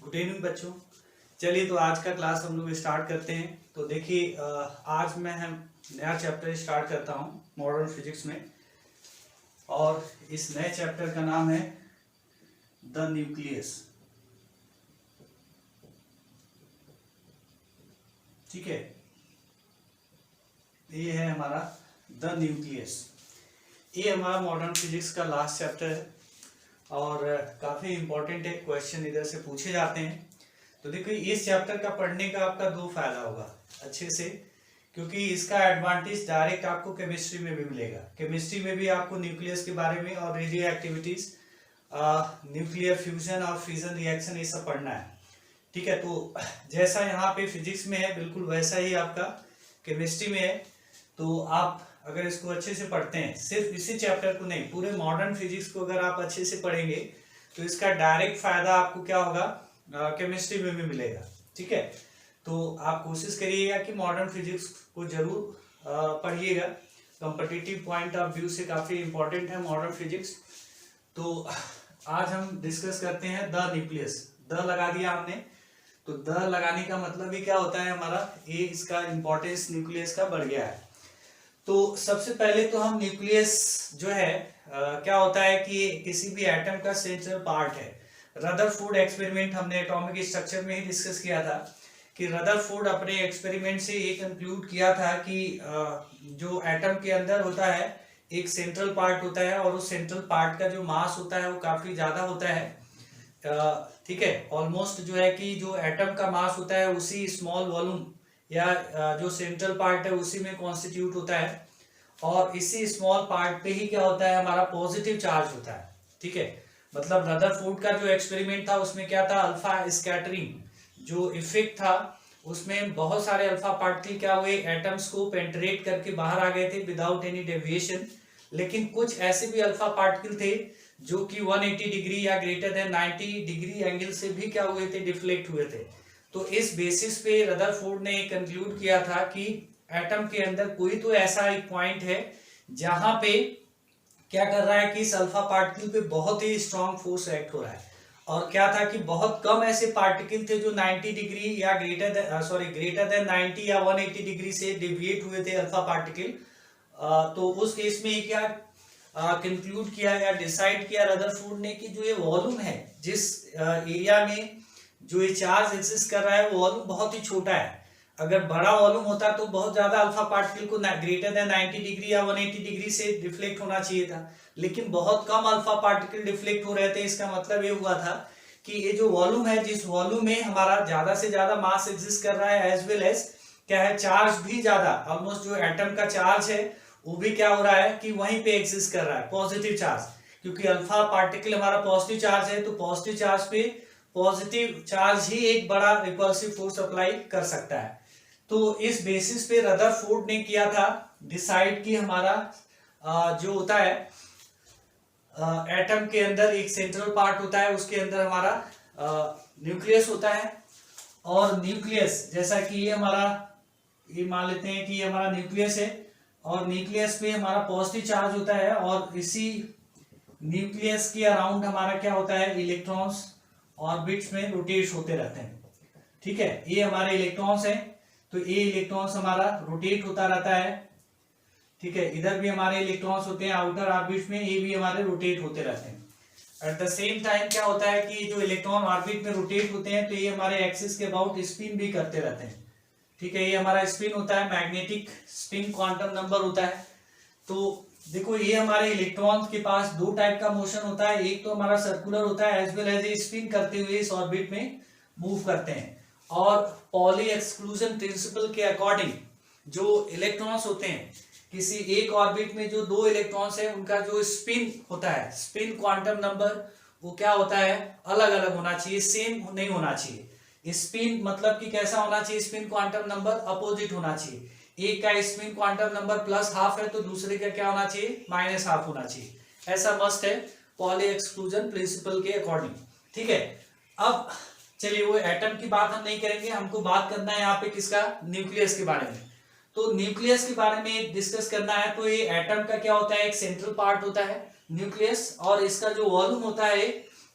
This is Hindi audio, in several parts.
गुड इवनिंग बच्चों। चलिए तो आज का क्लास हम लोग स्टार्ट करते हैं। तो देखिए आज मैं हम नया चैप्टर स्टार्ट करता हूँ मॉडर्न फिजिक्स में, और इस नए चैप्टर का नाम है द न्यूक्लियस। ठीक है, ये है हमारा द न्यूक्लियस। ये हमारा मॉडर्न फिजिक्स का लास्ट चैप्टर है और काफ़ी इम्पोर्टेंट है, क्वेश्चन इधर से पूछे जाते हैं। तो देखिए इस चैप्टर का पढ़ने का आपका दो फायदा होगा अच्छे से, क्योंकि इसका एडवांटेज डायरेक्ट आपको केमिस्ट्री में भी मिलेगा। केमिस्ट्री में भी आपको न्यूक्लियस के बारे में और रेडियो एक्टिविटीज, न्यूक्लियर फ्यूजन और फ्यूजन रिएक्शन ये सब पढ़ना है। ठीक है, तो जैसा यहाँ पे फिजिक्स में है बिल्कुल वैसा ही आपका केमिस्ट्री में है। तो आप अगर इसको अच्छे से पढ़ते हैं, सिर्फ इसी चैप्टर को नहीं, पूरे मॉडर्न फिजिक्स को अगर आप अच्छे से पढ़ेंगे तो इसका डायरेक्ट फायदा आपको क्या होगा, केमिस्ट्री में भी मिलेगा। ठीक है, तो आप कोशिश करिएगा कि मॉडर्न फिजिक्स को जरूर पढ़िएगा। कॉम्पिटिटिव पॉइंट ऑफ व्यू से काफ़ी इंपॉर्टेंट है मॉडर्न फिजिक्स। तो आज हम डिस्कस करते हैं द न्यूक्लियस। द लगा दिया हमने, तो द लगाने का मतलब ही क्या होता है, हमारा ये इसका इंपॉर्टेंस न्यूक्लियस का बढ़ गया है। तो सबसे पहले तो हम न्यूक्लियस जो है क्या होता है कि किसी भी एटम का सेंट्रल पार्ट है। रदरफोर्ड एक्सपेरिमेंट हमने एटॉमिक स्ट्रक्चर में ही डिस्कस किया था कि रदरफोर्ड अपने एक्सपेरिमेंट से ये कंक्लूड किया था कि जो एटम के अंदर होता है एक सेंट्रल पार्ट होता है, और उस सेंट्रल पार्ट का जो मास होता है वो काफी ज्यादा होता है। ठीक है, ऑलमोस्ट जो है कि जो एटम का मास होता है उसी स्मॉल वॉल्यूम या जो सेंट्रल पार्ट है उसी में कॉन्स्टिट्यूट होता है, और इसी स्मॉल पार्ट पे ही क्या होता है, हमारा पॉजिटिव चार्ज होता है। ठीक है, मतलब रदरफोर्ड का जो एक्सपेरिमेंट था उसमें क्या था, अल्फा स्कैटरिंग जो इफेक्ट था, उसमें बहुत सारे अल्फा पार्टिकल क्या हुए, एटम्स को पेंट्रेट करके बाहर आ गए थे विदाउट एनी डेविएशन। लेकिन कुछ ऐसे भी अल्फा पार्टिकल थे जो कि 180 डिग्री या ग्रेटर देन 90 डिग्री एंगल से भी क्या हुए थे, डिफ्लेक्ट हुए थे। तो इस बेसिस पे रदरफोर्ड ने कंक्लूड किया था कि एटम के अंदर कोई तो ऐसा एक पॉइंट है जहां पे क्या कर रहा है कि इस अल्फा पार्टिकल पे बहुत ही स्ट्रॉन्ग फोर्स एक्ट हो रहा है। और क्या था कि बहुत कम ऐसे पार्टिकल थे जो 90 डिग्री या ग्रेटर देन 90 या 180 डिग्री से डिविएट हुए थे अल्फा पार्टिकल। तो उस केस में क्या कंक्लूड किया या डिसाइड किया रदरफोर्ड ने कि जो ये वॉल्यूम है, जिस एरिया में जो ये चार्ज एग्जिस्ट कर रहा है वो वॉल्यूम बहुत ही छोटा है। अगर बड़ा वॉल्यूम होता तो बहुत ज्यादा अल्फा पार्टिकल को ग्रेटर देन 90 डिग्री या 180 डिग्री से डिफ्लेक्ट होना चाहिए था, लेकिन बहुत कम अल्फा पार्टिकल डिफ्लेक्ट हो रहे थे। इसका मतलब ये हुआ था कि ये जो वॉल्यूम है, जिस वॉल्यूम में हमारा ज्यादा से ज्यादा मास एग्जिस्ट कर रहा है, एज वेल एज क्या है, चार्ज भी ज्यादा, ऑलमोस्ट जो एटम का चार्ज है वो भी क्या हो रहा है कि वहीं पे एग्जिस्ट कर रहा है, पॉजिटिव चार्ज। क्योंकि अल्फा पार्टिकल हमारा पॉजिटिव चार्ज है, तो पॉजिटिव चार्ज पे पॉजिटिव चार्ज ही एक बड़ा रिपल्सिव फोर्स अप्लाई कर सकता है। तो इस बेसिस पे रदरफोर्ड ने किया था डिसाइड कि हमारा जो होता है एटम के अंदर एक सेंट्रल पार्ट होता है, उसके अंदर हमारा न्यूक्लियस होता है। और न्यूक्लियस जैसा कि ये हमारा, ये मान लेते हैं कि ये हमारा न्यूक्लियस है, और न्यूक्लियस पे हमारा पॉजिटिव चार्ज होता है, और इसी न्यूक्लियस के अराउंड हमारा क्या होता है, इलेक्ट्रॉन्स ऑर्बिट्स में रोटेट होते रहते हैं। ठीक है, ये हमारे इलेक्ट्रॉन्स हैं, तो ये इलेक्ट्रॉन्स हमारा रोटेट होता रहता है। ठीक है, इधर भी हमारे इलेक्ट्रॉन्स होते हैं आउटर ऑर्बिट में, ये भी हमारे रोटेट होते रहते हैं। एट द सेम टाइम क्या होता है कि जो इलेक्ट्रॉन ऑर्बिट में रोटेट होते हैं तो ये हमारे एक्सिस के अबाउट स्पिन भी करते रहते हैं। ठीक है, ये हमारा स्पिन होता है, मैग्नेटिक स्पिन क्वांटम नंबर होता है। तो देखो ये हमारे इलेक्ट्रॉन के पास दो टाइप का मोशन होता है, एक तो हमारा सर्कुलर होता है, एज वेल एज ये स्पिन करते हुए इस ऑर्बिट में मूव करते हैं। और पॉली एक्सक्लूजन प्रिंसिपल के अकॉर्डिंग जो इलेक्ट्रॉन्स होते हैं, किसी एक ऑर्बिट में जो दो इलेक्ट्रॉन्स हैं उनका जो स्पिन होता है, स्पिन क्वांटम नंबर, वो क्या होता है, अलग अलग होना चाहिए, सेम नहीं होना चाहिए। स्पिन मतलब कि कैसा होना चाहिए, स्पिन क्वांटम नंबर अपोजिट होना चाहिए। एक का स्पिन क्वांटम नंबर +½ है तो दूसरे का क्या होना चाहिए, -½ होना चाहिए। ऐसा मस्ट है पॉली एक्सक्लूजन प्रिंसिपल के अकॉर्डिंग। ठीक है, अब चलिए वो एटम की बात हम नहीं करेंगे, हमको बात करना है यहाँ पे किसका, न्यूक्लियस के बारे में। तो न्यूक्लियस के बारे में डिस्कस करना है, तो ये एटम का क्या होता है, एक सेंट्रल पार्ट होता है न्यूक्लियस, और इसका जो वॉल्यूम होता है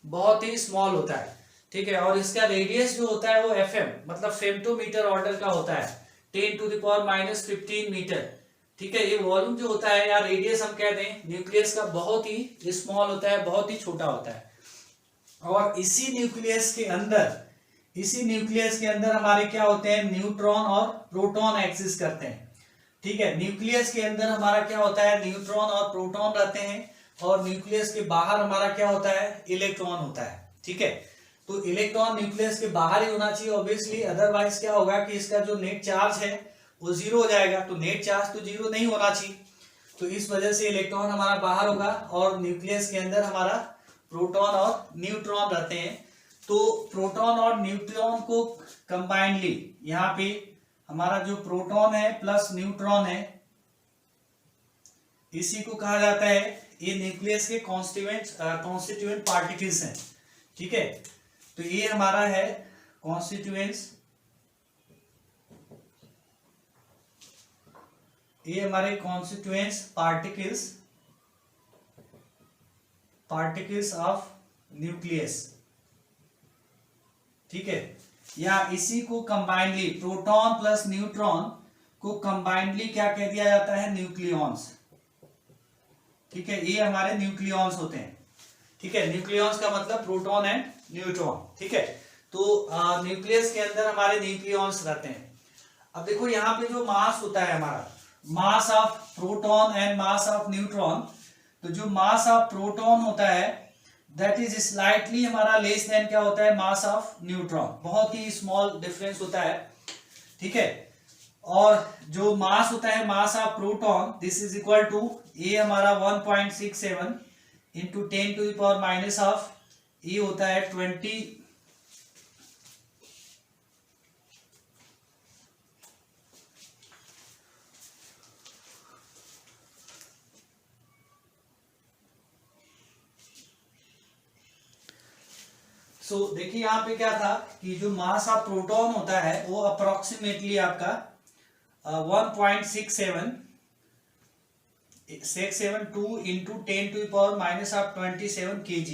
बहुत ही स्मॉल होता है। ठीक है, और इसका रेडियस जो होता है वो FM मतलब फेम्टोमीटर ऑर्डर का होता है, 10⁻⁻15 मीटर। ठीक है, ये वॉल्यूम जो होता है या रेडियस हम कहते हैं न्यूक्लियस का बहुत ही स्मॉल होता है, बहुत ही छोटा होता है। और इसी न्यूक्लियस के अंदर हमारे क्या होते हैं, न्यूट्रॉन और प्रोटॉन एक्सिस्ट करते हैं। ठीक है, न्यूक्लियस के अंदर हमारा क्या होता है, न्यूट्रॉन और प्रोटॉन रहते हैं, और न्यूक्लियस के बाहर हमारा क्या होता है, इलेक्ट्रॉन होता है। ठीक है, तो इलेक्ट्रॉन न्यूक्लियस के बाहर ही होना चाहिए ऑब्वियसली, अदरवाइज क्या होगा कि इसका जो नेट चार्ज है वो जीरो हो जाएगा। तो नेट चार्ज तो जीरो नहीं होना चाहिए, तो इस वजह से इलेक्ट्रॉन हमारा बाहर होगा, और न्यूक्लियस के अंदर हमारा प्रोटॉन और न्यूट्रॉन रहते हैं। तो प्रोटॉन और न्यूट्रॉन को कंबाइनली यहाँ पे हमारा जो प्रोटॉन है प्लस न्यूट्रॉन है, इसी को कहा जाता है, ये न्यूक्लियस के कॉन्स्टिट्यूएंट पार्टिकल्स हैं। ठीक है, तो ये हमारा है कॉन्स्टिट्यूएंट्स, ये हमारे कॉन्स्टिट्यूएंट्स पार्टिकल्स ऑफ न्यूक्लियस। ठीक है, या इसी को कंबाइनली प्रोटॉन प्लस न्यूट्रॉन को कंबाइनली क्या कह दिया जाता है, न्यूक्लियॉन्स। ठीक है, ये हमारे न्यूक्लियॉन्स होते हैं। ठीक है, न्यूक्लियॉन्स का मतलब प्रोटॉन एंड न्यूट्रॉन। ठीक है, तो न्यूक्लियस के अंदर हमारे न्यूक्लियॉन्स रहते हैं। अब देखो यहाँ पे जो मास होता है हमारा, मास of proton and mass of neutron, तो जो मास ऑफ प्रोटॉन होता है दैट इज स्लाइटली हमारा लेस देन क्या होता है, मास ऑफ न्यूट्रॉन, बहुत ही स्मॉल डिफरेंस होता है। ठीक है, और जो मास होता है mass of proton, this is equal to, ये हमारा 1.67 इंटू 10⁻⁻, ये होता है 20। सो देखिए यहाँ पे क्या था कि जो मास ऑफ प्रोटॉन होता है वो अप्रोक्सीमेटली आपका 1.672 इंटू 10⁻⁻27 kg,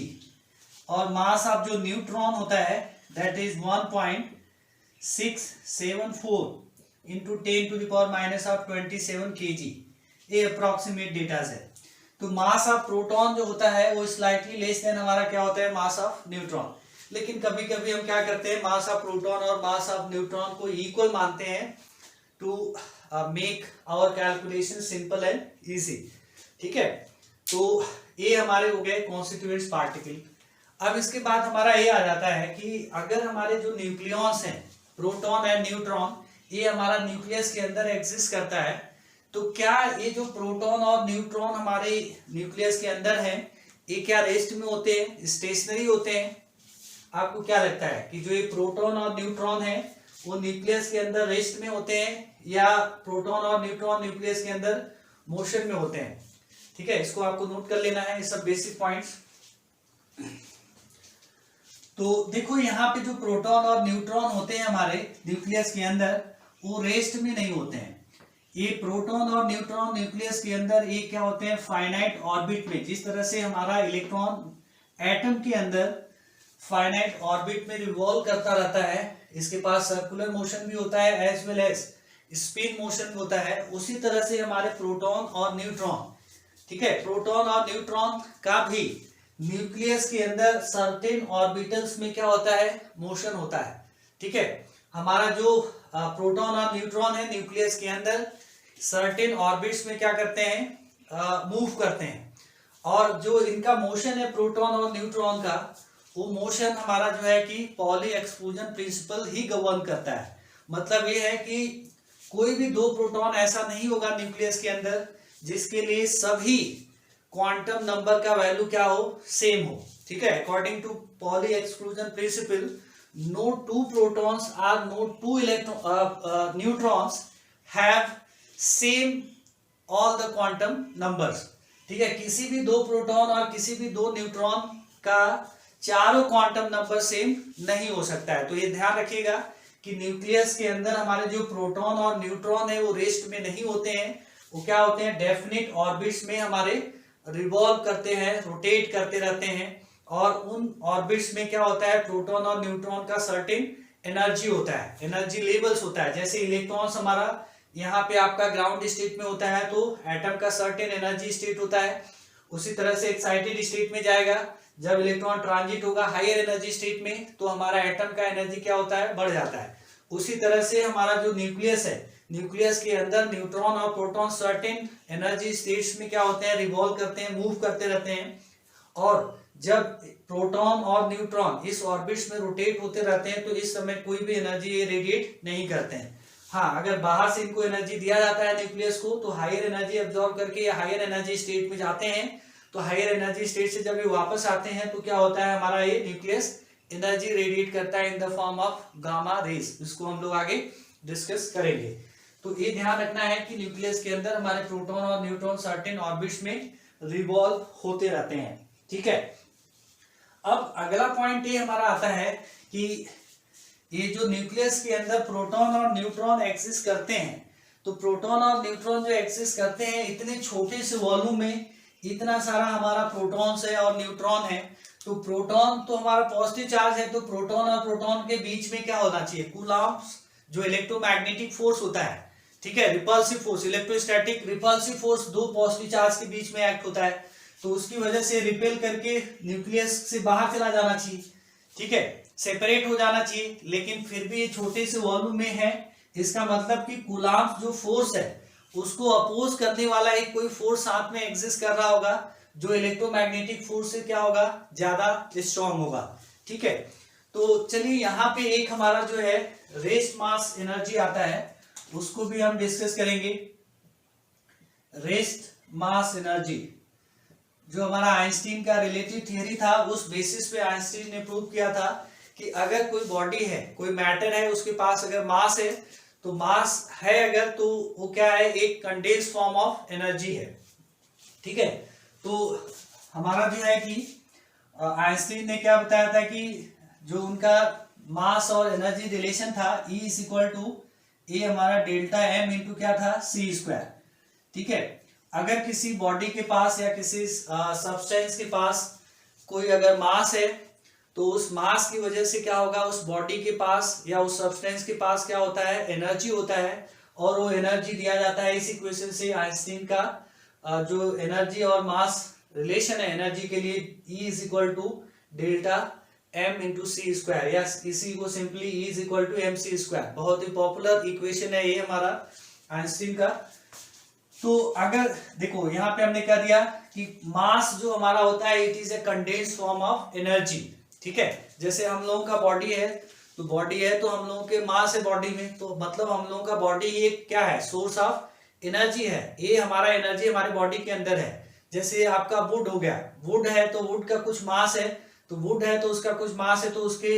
और मास ऑफ जो न्यूट्रॉन होता है दैट इज 1.674 इंटू 10⁻⁻27 kg। ये अप्रोक्सीमेट डेटा है। तो मास ऑफ प्रोटॉन जो होता है वो स्लाइटली लेस देन हमारा क्या होता है, मास ऑफ न्यूट्रॉन। लेकिन कभी कभी हम क्या करते हैं, मास ऑफ प्रोटॉन और मास ऑफ न्यूट्रॉन को इक्वल मानते हैं to make our calculation simple and easy. ठीक है, तो ये हमारे हो गए कॉन्स्टिट्यूएंट्स पार्टिकल। अब इसके बाद हमारा ये आ जाता है कि अगर हमारे जो न्यूक्लियॉन्स हैं प्रोटॉन एंड न्यूट्रॉन, ये हमारा न्यूक्लियस के अंदर एग्जिस्ट करता है, तो क्या ये जो प्रोटॉन और न्यूट्रॉन हमारे न्यूक्लियस के अंदर हैं, ये क्या रेस्ट में होते हैं, स्टेशनरी होते हैं? आपको क्या लगता है कि जो ये प्रोटॉन और न्यूट्रॉन है वो न्यूक्लियस के अंदर रेस्ट में होते हैं, या प्रोटॉन और न्यूट्रॉन न्यूक्लियस के अंदर मोशन में होते हैं? ठीक है, इसको आपको नोट कर लेना है, ये सब बेसिक पॉइंट्स। तो देखो यहाँ पे जो प्रोटॉन और न्यूट्रॉन होते हैं हमारे न्यूक्लियस के अंदर, वो रेस्ट में नहीं होते हैं। ये प्रोटॉन और न्यूट्रॉन न्यूक्लियस के अंदर ये क्या होते हैं, फाइनाइट ऑर्बिट में। जिस तरह से हमारा इलेक्ट्रॉन एटम के अंदर फाइनाइट ऑर्बिट में रिवॉल्व करता रहता है, इसके पास सर्कुलर मोशन भी होता है as well as spin motion भी होता है, उसी तरह से हमारे प्रोटॉन और न्यूट्रॉन, ठीक है, प्रोटॉन और न्यूट्रॉन का भी न्यूक्लियस के अंदर सर्टेन ऑर्बिटल्स में क्या होता है, मोशन होता है। ठीक है, हमारा जो प्रोटॉन और न्यूट्रॉन है न्यूक्लियस के अंदर सर्टेन ऑर्बिट्स में क्या करते हैं, मूव करते हैं, और जो इनका मोशन है प्रोटॉन और न्यूट्रॉन का, वो मोशन हमारा जो है कि पॉली एक्सक्लूजन प्रिंसिपल ही गवर्न करता है। मतलब ये है कि कोई भी दो प्रोटॉन ऐसा नहीं होगा न्यूक्लियस के अंदर जिसके लिए सभी क्वांटम नंबर का वैल्यू क्या हो, सेम हो। ठीक है, according to Pauli exclusion principle, no two protons or no two neutrons have same all the quantum numbers। ठीक है, किसी भी दो प्रोटॉन और किसी भी दो न्यूट्रॉन का चारों क्वांटम नंबर सेम नहीं हो सकता है। तो ये ध्यान रखिएगा कि न्यूक्लियस के अंदर हमारे जो प्रोटॉन और न्यूट्रॉन है वो रेस्ट में नहीं होते हैं, वो क्या होते हैं, डेफिनिट ऑर्बिट्स में हमारे रिवॉल्व करते हैं, रोटेट करते रहते हैं, और उन ऑर्बिट्स में क्या होता है, प्रोटॉन और न्यूट्रॉन का सर्टेन एनर्जी होता है, एनर्जी लेवल्स होता है। जैसे इलेक्ट्रॉन्स हमारा यहाँ पे आपका ग्राउंड स्टेट में होता है तो एटम का सर्टेन एनर्जी स्टेट होता है। उसी तरह से एक्साइटेड स्टेट में जाएगा, जब इलेक्ट्रॉन ट्रांजिट होगा हायर एनर्जी स्टेट में तो हमारा एटम का एनर्जी क्या होता है, बढ़ जाता है। उसी तरह से हमारा जो न्यूक्लियस है, न्यूक्लियस के अंदर न्यूट्रॉन और प्रोटॉन सर्टेन एनर्जी स्टेट्स में क्या होते हैं, रिवॉल्व करते हैं, मूव करते रहते हैं। और जब प्रोटॉन और न्यूट्रॉन इस ऑर्बिट्स में रोटेट होते रहते हैं तो इस समय कोई भी एनर्जी ये रेडिएट नहीं करते हैं। हाँ, अगर बाहर से इनको एनर्जी दिया जाता है न्यूक्लियस को तो हायर एनर्जी एब्जॉर्ब करके या हायर एनर्जी स्टेट में जाते हैं। तो हायर एनर्जी स्टेट से जब ये वापस आते हैं तो क्या होता है, हमारा ये न्यूक्लियस एनर्जी रेडिएट करता है in the form of gamma rays. इसको हम लोग आगे डिस्कस करेंगे। तो ये ध्यान रखना है कि न्यूक्लियस के अंदर हमारे प्रोटॉन और न्यूट्रॉन सर्टेन ऑर्बिट्स में रिवॉल्व होते रहते हैं। ठीक है, अब अगला पॉइंट ये हमारा आता है कि ये जो न्यूक्लियस के अंदर प्रोटॉन और न्यूट्रॉन एक्सिस्ट करते हैं, तो प्रोटॉन और न्यूट्रॉन जो एक्सिस्ट करते हैं इतने छोटे से वॉल्यूम में, इतना सारा हमारा प्रोटॉन्स है और न्यूट्रॉन है। तो प्रोटॉन तो हमारा पॉजिटिव चार्ज है, तो प्रोटॉन और प्रोटॉन के बीच में क्या होना चाहिए, कूलम्ब्स जो इलेक्ट्रोमैग्नेटिक फोर्स होता है। ठीक है, repulsive force, electrostatic repulsive force दो पॉजिटिव चार्ज के बीच में एक्ट होता है, तो उसकी वजह से रिपेल करके न्यूक्लियस से बाहर चला जाना चाहिए। ठीक है, सेपरेट हो जाना चाहिए, लेकिन फिर भी ये छोटे से वॉल्यूम में है। इसका मतलब कि कूलम्ब जो फोर्स है उसको अपोज करने वाला एक कोई फोर्स साथ में एग्जिस्ट कर रहा होगा जो इलेक्ट्रोमैग्नेटिक फोर्स से क्या होगा, ज्यादा स्ट्रॉन्ग होगा। ठीक है, तो चलिए यहाँ पे एक हमारा जो है रेस्ट मास एनर्जी आता है, उसको भी हम डिस्कस करेंगे। रेस्ट मास एनर्जी जो हमारा आइंस्टीन का रिलेटिव थियरी था, उस बेसिस पे आइंस्टीन ने प्रूव किया था कि अगर कोई बॉडी है, कोई मैटर है, उसके पास अगर मास है, तो मास है अगर, तो वो क्या है, एक कंडेंस फॉर्म ऑफ एनर्जी है। ठीक है, तो हमारा जो है कि आइंस्टीन ने क्या बताया था कि जो उनका मास और एनर्जी रिलेशन था, E इज इक्वल टू ए हमारा डेल्टा एम इंटू क्या था, C स्क्वायर। ठीक है, अगर किसी बॉडी के पास या किसी सब्सटेंस के पास कोई अगर मास है तो उस मास की वजह से क्या होगा, उस बॉडी के पास या उस सब्सटेंस के पास क्या होता है, एनर्जी होता है, और वो एनर्जी दिया जाता है इस इक्वेशन से। आइंस्टीन का जो एनर्जी और मास रिलेशन है एनर्जी के लिए, E is equal to delta M into C square, या इसी को simply E is equal to MC square. बहुत ही पॉपुलर इक्वेशन है ये हमारा आइंस्टीन का। तो अगर देखो यहाँ पे हमने क्या दिया कि मास जो हमारा होता है it is a condensed form of energy. ठीक है, जैसे हम लोगों का बॉडी है, तो बॉडी है तो हम लोगों के मास है बॉडी में, तो मतलब हम लोगों का बॉडी ये क्या है, सोर्स ऑफ एनर्जी है। ये हमारा एनर्जी हमारे बॉडी के अंदर है। जैसे आपका वुड हो गया, वुड है तो वुड का कुछ मास है, तो वुड है तो उसका कुछ मास है, तो उसके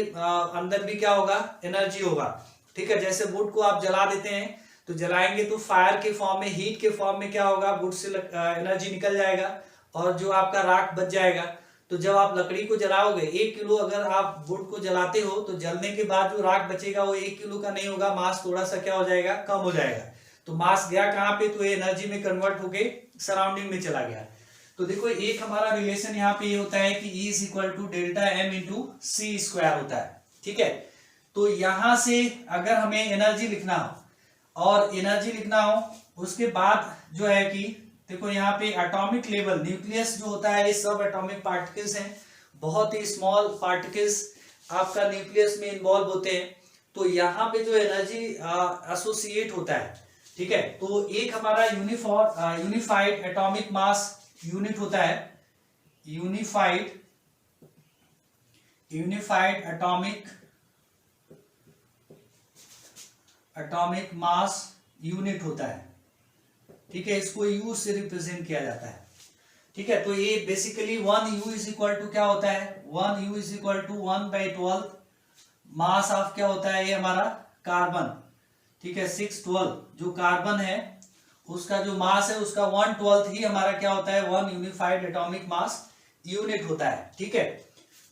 अंदर भी क्या होगा, एनर्जी होगा। ठीक है, जैसे वुड को आप जला देते हैं तो जलाएंगे तो फायर के फॉर्म में, हीट के फॉर्म में क्या होगा, वुड से एनर्जी निकल जाएगा और जो आपका राख बच जाएगा। तो जब आप लकड़ी को जलाओगे, 1 किलो अगर आप वुड को जलाते हो तो जलने के बाद जो राख बचेगा वो 1 किलो का नहीं होगा, मास थोड़ा सा क्या हो जाएगा, कम हो जाएगा। तो मास गया कहाँ पे, तो ये एनर्जी में कन्वर्ट होके सराउंडिंग में चला गया। तो देखो एक हमारा रिलेशन यहाँ पे ये होता है कि E is equal to delta M into C square होता है। ठीक है, तो यहां से अगर हमें एनर्जी लिखना हो और एनर्जी लिखना हो, उसके बाद जो है कि देखो यहाँ पे एटॉमिक लेवल, न्यूक्लियस जो होता है ये सब एटॉमिक पार्टिकल्स हैं, बहुत ही स्मॉल पार्टिकल्स आपका न्यूक्लियस में इन्वॉल्व होते हैं। तो यहाँ पे जो एनर्जी एसोसिएट होता है, ठीक है, तो एक हमारा यूनिफाइड एटॉमिक मास यूनिट होता है, यूनिफाइड एटॉमिक मास यूनिट होता है। ठीक है, इसको U से रिप्रेजेंट किया जाता है। ठीक है, तो ये basically 1U is equal to क्या होता है, 1U is equal to 1/12 mass of क्या होता है, ये हमारा कार्बन। ठीक है, 612 जो कार्बन है उसका जो मास है उसका 1/12 ही हमारा क्या होता है, 1 यूनिफाइड एटॉमिक मास यूनिट होता है। ठीक है,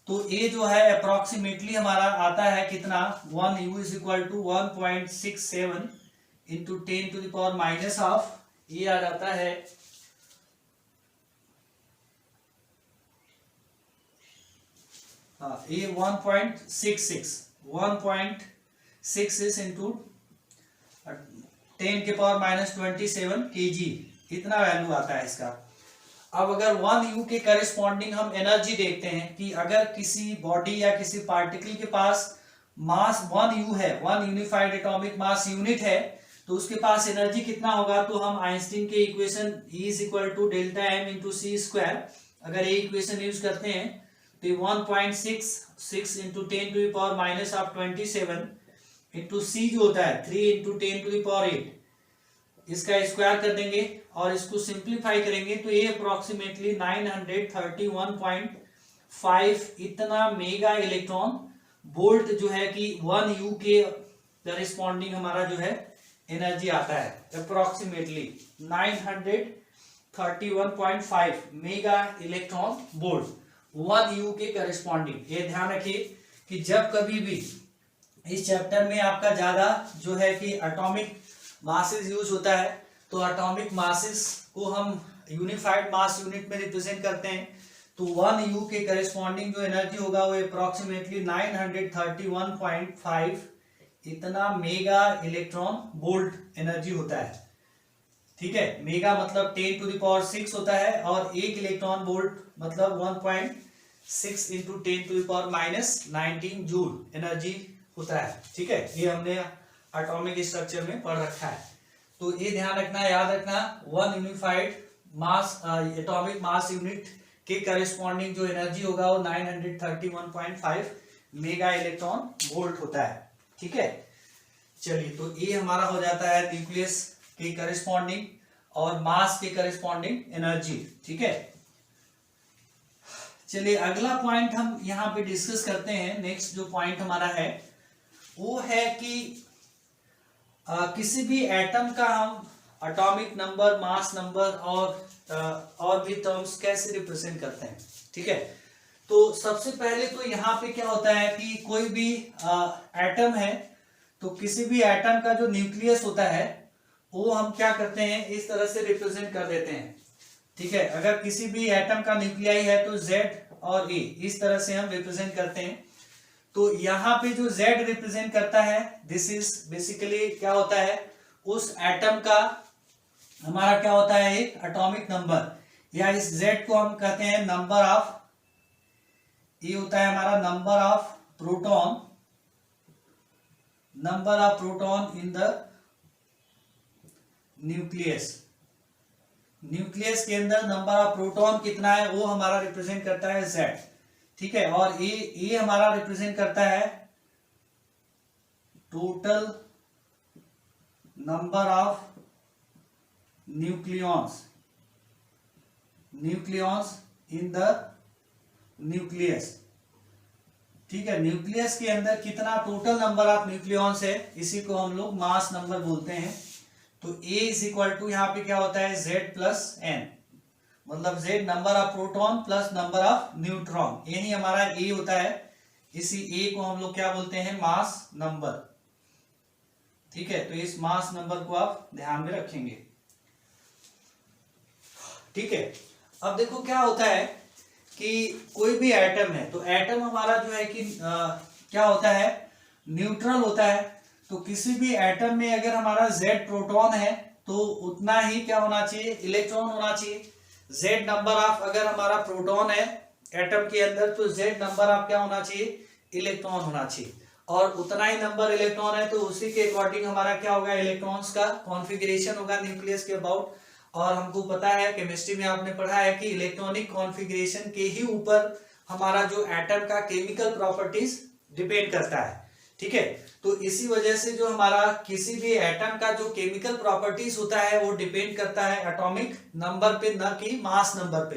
तो ये जो है अप्रोक्सीमेटली हमारा आता है कितना, 1U is equal to 1.67 into 10 to the power minus of, ये आ जाता है हाँ, ये 1.66 इंटू 10⁻⁻27 kg, इतना वैल्यू आता है इसका। अब अगर 1U के करेस्पॉन्डिंग हम एनर्जी देखते हैं कि अगर किसी बॉडी या किसी पार्टिकल के पास मास 1U है, 1 यूनिफाइड एटॉमिक मास यूनिट है, तो उसके पास एनर्जी कितना होगा, तो हम आइंस्टीन के equation E is equal to delta M into C square, अगर ये इक्वेशन यूज करते हैं तो 1.66 इंटू 10⁻⁻27 इंटू सी जो होता है 3 इंटू 10⁸, इसका स्क्वायर कर देंगे और इसको सिंप्लीफाई करेंगे तो ये अप्रोक्सीमेटली 931.5 इतना मेगा इलेक्ट्रॉन वोल्ट जो है कि 1U के करेस्पॉन्डिंग हमारा जो है एनर्जी आता है, approximately 931.5 mega electron volt 1U के करेस्पॉन्डिंग। ये ध्यान रखिए कि जब कभी भी इस चैप्टर में आपका ज्यादा जो है कि एटॉमिक मासेस यूज होता है, तो एटॉमिक मासेस को हम यूनिफाइड मास यूनिट में रिप्रेजेंट करते हैं, तो 1U के करेस्पॉन्डिंग जो एनर्जी होगा वो अप्रोक्सीमेटली 931.5 इतना मेगा इलेक्ट्रॉन वोल्ट एनर्जी होता है। ठीक है, मेगा मतलब 10⁶ होता है और 1 इलेक्ट्रॉन वोल्ट मतलब 1.6 इंटू 10⁻⁻19 जूल एनर्जी होता है। ठीक है, ये हमने एटॉमिक स्ट्रक्चर में पढ़ रखा है, तो ये ध्यान रखना, याद रखना, 1 unified mass atomic mass unit के करेस्पॉन्डिंग जो एनर्जी होगा वो 931.5 मेगा इलेक्ट्रॉन वोल्ट होता है। ठीक है, चलिए, तो ये हमारा हो जाता है न्यूक्लियस के करेस्पॉन्डिंग और मास के करेस्पॉन्डिंग एनर्जी। ठीक है, चलिए अगला पॉइंट हम यहाँ पे डिस्कस करते हैं। नेक्स्ट जो पॉइंट हमारा है वो है कि किसी भी एटम का हम एटॉमिक नंबर, मास नंबर और भी टर्म्स कैसे रिप्रेजेंट करते हैं। ठीक है, तो सबसे पहले तो यहाँ पे क्या होता है कि कोई भी एटम है, तो किसी भी एटम का जो न्यूक्लियस होता है वो हम क्या करते हैं, इस तरह से रिप्रेजेंट कर देते हैं। ठीक है, अगर किसी भी एटम का न्यूक्लियाई है तो Z और A इस तरह से हम रिप्रेजेंट करते हैं। तो यहाँ पे जो Z रिप्रेजेंट करता है, दिस इज बेसिकली क्या होता है, उस एटम का हमारा क्या होता है, एक एटॉमिक नंबर, या इस Z को हम कहते हैं नंबर ऑफ, ये होता है हमारा number of proton, number of proton in the nucleus. Nucleus के अंदर नंबर ऑफ प्रोटॉन कितना है वो हमारा रिप्रेजेंट करता है Z। ठीक है, और ये हमारा रिप्रेजेंट करता है total number of nucleons in the nucleus. ठीक है, न्यूक्लियस के अंदर कितना टोटल नंबर ऑफ न्यूक्लियॉन्स है, इसी को हम लोग मास नंबर बोलते हैं। तो A इज इक्वल टू यहाँ पे क्या होता है, Z प्लस N, मतलब Z number of proton plus number of neutron, यही हमारा A होता है। इसी A को हम लोग क्या बोलते हैं, मास नंबर। ठीक है, तो इस मास नंबर को आप ध्यान में रखेंगे। ठीक है, अब देखो क्या होता है कि कोई भी एटम है, तो एटम हमारा जो है कि क्या होता है, न्यूट्रल होता है। तो किसी भी एटम में अगर हमारा Z प्रोटॉन है तो उतना ही क्या होना चाहिए, इलेक्ट्रॉन होना चाहिए। Z नंबर ऑफ अगर हमारा प्रोटॉन है एटम के अंदर, तो Z नंबर ऑफ क्या होना चाहिए, इलेक्ट्रॉन होना चाहिए, और उतना ही नंबर इलेक्ट्रॉन है तो उसी के अकॉर्डिंग हमारा क्या होगा, इलेक्ट्रॉन्स का कॉन्फ़िगरेशन होगा न्यूक्लियस के अबाउट। और हमको पता है केमिस्ट्री में आपने पढ़ा है कि इलेक्ट्रॉनिक कॉन्फ़िगरेशन के ही ऊपर हमारा जो एटम का केमिकल प्रॉपर्टीज डिपेंड करता है। ठीक है, तो इसी वजह से जो हमारा किसी भी एटम का जो केमिकल प्रॉपर्टीज होता है वो डिपेंड करता है एटॉमिक नंबर पे, न कि मास नंबर पे।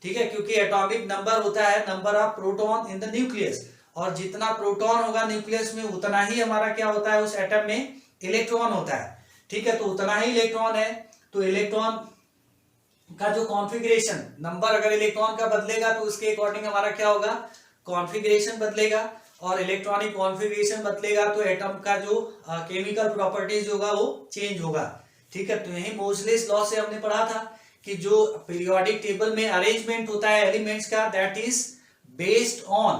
ठीक है, क्योंकि एटॉमिक नंबर होता है number of proton in the nucleus, और जितना प्रोटॉन होगा न्यूक्लियस में उतना ही हमारा क्या होता है, उस एटम में इलेक्ट्रॉन होता है। ठीक है, तो उतना ही इलेक्ट्रॉन है, तो इलेक्ट्रॉन का जो कॉन्फ़िगरेशन नंबर, अगर इलेक्ट्रॉन का बदलेगा तो उसके अकॉर्डिंग हमारा क्या होगा, कॉन्फ़िगरेशन बदलेगा, और इलेक्ट्रॉनिक कॉन्फ़िगरेशन बदलेगा तो एटम का जो केमिकल प्रॉपर्टीज होगा वो चेंज होगा। ठीक है, तो यही मोजलेस लॉ से हमने पढ़ा था कि जो पीरियोडिक टेबल में अरेंजमेंट होता है एलिमेंट्स का, that is based on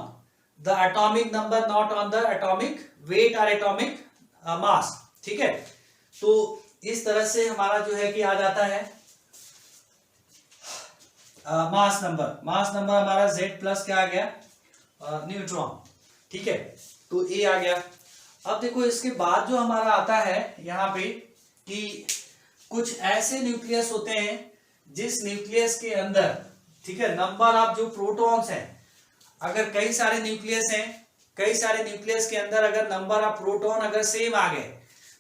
the atomic number not on the atomic weight और एटॉमिक मास। ठीक है, तो इस तरह से हमारा जो है कि आ जाता है मास नंबर हमारा Z प्लस क्या आ गया, न्यूट्रॉन। ठीक है, तो A आ गया। अब देखो इसके बाद जो हमारा आता है यहाँ पे कि कुछ ऐसे न्यूक्लियस होते हैं जिस न्यूक्लियस के अंदर, ठीक है, नंबर ऑफ जो प्रोटॉन्स हैं, अगर कई सारे न्यूक्लियस हैं, कई सारे न्यूक्लियस के अंदर अगर नंबर ऑफ प्रोटॉन अगर सेम आ गए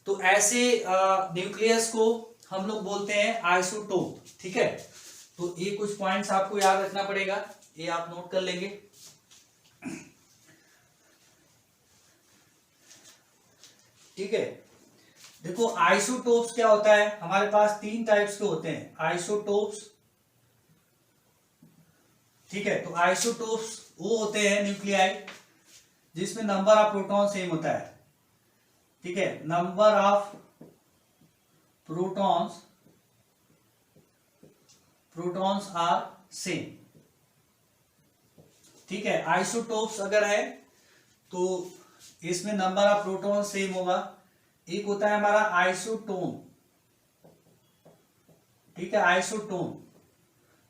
तो ऐसे न्यूक्लियस को हम लोग बोलते हैं आइसोटोप। ठीक है, तो ये कुछ पॉइंट्स आपको याद रखना पड़ेगा, ये आप नोट कर लेंगे। ठीक है, देखो आइसोटोप्स क्या होता है, हमारे पास 3 टाइप्स के होते हैं आइसोटोप्स। ठीक है, तो आइसोटोप्स वो होते हैं न्यूक्लियाई जिसमें नंबर ऑफ प्रोटॉन सेम होता है। ठीक है, number of protons are same. ठीक है, आइसोटोप्स अगर है तो इसमें नंबर ऑफ प्रोटॉन सेम होगा। एक होता है हमारा आइसोटोन। ठीक है, आइसोटोन,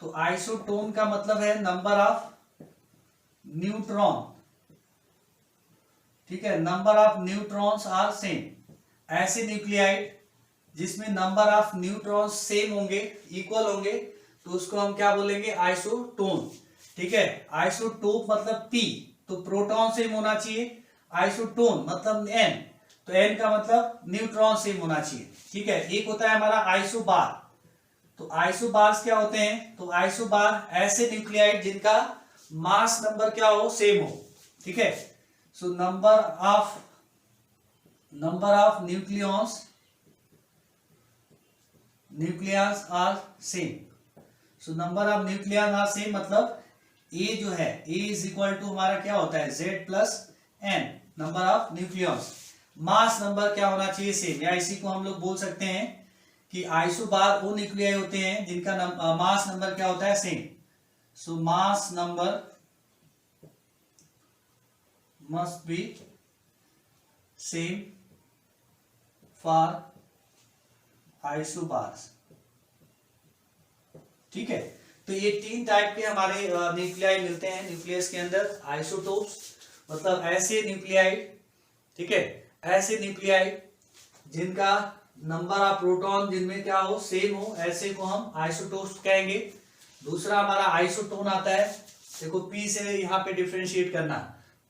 तो आइसोटोन का मतलब है नंबर ऑफ न्यूट्रॉन। ठीक है, number of neutrons are same. ऐसे न्यूक्लियाइड जिसमें नंबर ऑफ न्यूट्रॉन्स सेम होंगे, इक्वल होंगे, तो उसको हम क्या बोलेंगे, आइसोटोन। ठीक है, आइसोटोप मतलब P, तो प्रोटॉन सेम होना चाहिए। आइसोटोन मतलब N, तो N का मतलब न्यूट्रॉन सेम होना चाहिए। ठीक है, एक होता है हमारा आइसोबार। तो आइसोबार्स क्या होते हैं, तो आइसोबार ऐसे न्यूक्लियाइड जिनका मास नंबर क्या हो, सेम हो। ठीक है, so number of nucleus are same. So number of nucleus are same मतलब ए जो है, ए इज इक्वल टू हमारा क्या होता है, Z plus N, number of nucleus. Mass number क्या होना चाहिए, सेम, या इसी को हम लोग बोल सकते हैं कि आइसोबार वो न्यूक्लियाई होते हैं जिनका मास नंबर क्या होता है, same. So mass number must be same for isobars. ठीक है, तो ये 3 टाइप के हमारे न्यूक्लियाई मिलते हैं न्यूक्लियस के अंदर। आइसोटोप्स मतलब ऐसे न्यूक्लियाइड, ठीक है, ऐसे न्यूक्लियाइड जिनका नंबर ऑफ प्रोटॉन जिनमें क्या हो, सेम हो, ऐसे को हम आइसोटोप्स कहेंगे। दूसरा हमारा आइसोटोन आता है, देखो P से यहाँ पे डिफरेंशिएट करना।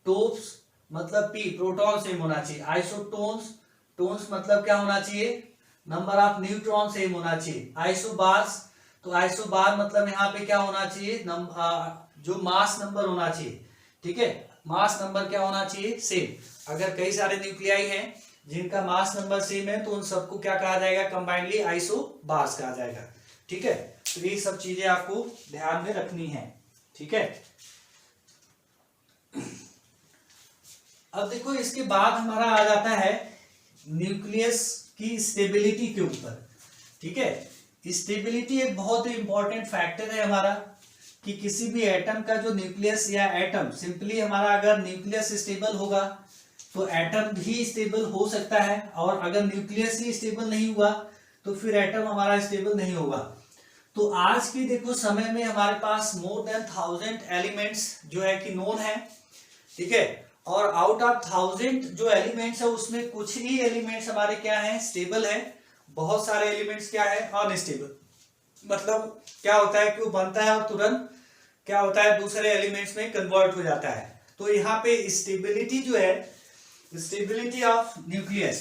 टोप्स मतलब P, प्रोटॉन सेम होना चाहिए। आइसोटोन्स मतलब क्या होना चाहिए, नंबर ऑफ न्यूट्रॉन सेम होना चाहिए। आइसोबार्स, तो आइसोबार मतलब यहाँ पे क्या होना चाहिए, जो मास नंबर होना चाहिए। ठीक है, मास नंबर क्या होना चाहिए, सेम। अगर कई सारे न्यूक्लियाई हैं जिनका मास नंबर सेम है तो उन सबको क्या कहा जाएगा, कंबाइनली आइसोबार्स कहा जाएगा। ठीक है, तो ये सब चीजें आपको ध्यान में रखनी है। ठीक है, अब देखो इसके बाद हमारा आ जाता है न्यूक्लियस की स्टेबिलिटी के ऊपर। ठीक है, स्टेबिलिटी एक बहुत ही इंपॉर्टेंट फैक्टर है हमारा, कि किसी भी एटम का जो न्यूक्लियस या एटम, सिंपली हमारा अगर न्यूक्लियस स्टेबल होगा तो एटम भी स्टेबल हो सकता है, और अगर न्यूक्लियस ही स्टेबल नहीं हुआ तो फिर एटम हमारा स्टेबल नहीं होगा। तो आज के देखो समय में हमारे पास मोर देन 1000 एलिमेंट्स जो है कि नोन है। ठीक है, और आउट ऑफ 1000 जो एलिमेंट्स है उसमें कुछ ही एलिमेंट्स हमारे क्या है, स्टेबल है। बहुत सारे एलिमेंट्स क्या है, अनस्टेबल। मतलब क्या होता है कि वो बनता है और तुरंत क्या होता है, दूसरे एलिमेंट्स में कन्वर्ट हो जाता है। तो यहाँ पे स्टेबिलिटी जो है, स्टेबिलिटी ऑफ न्यूक्लियस,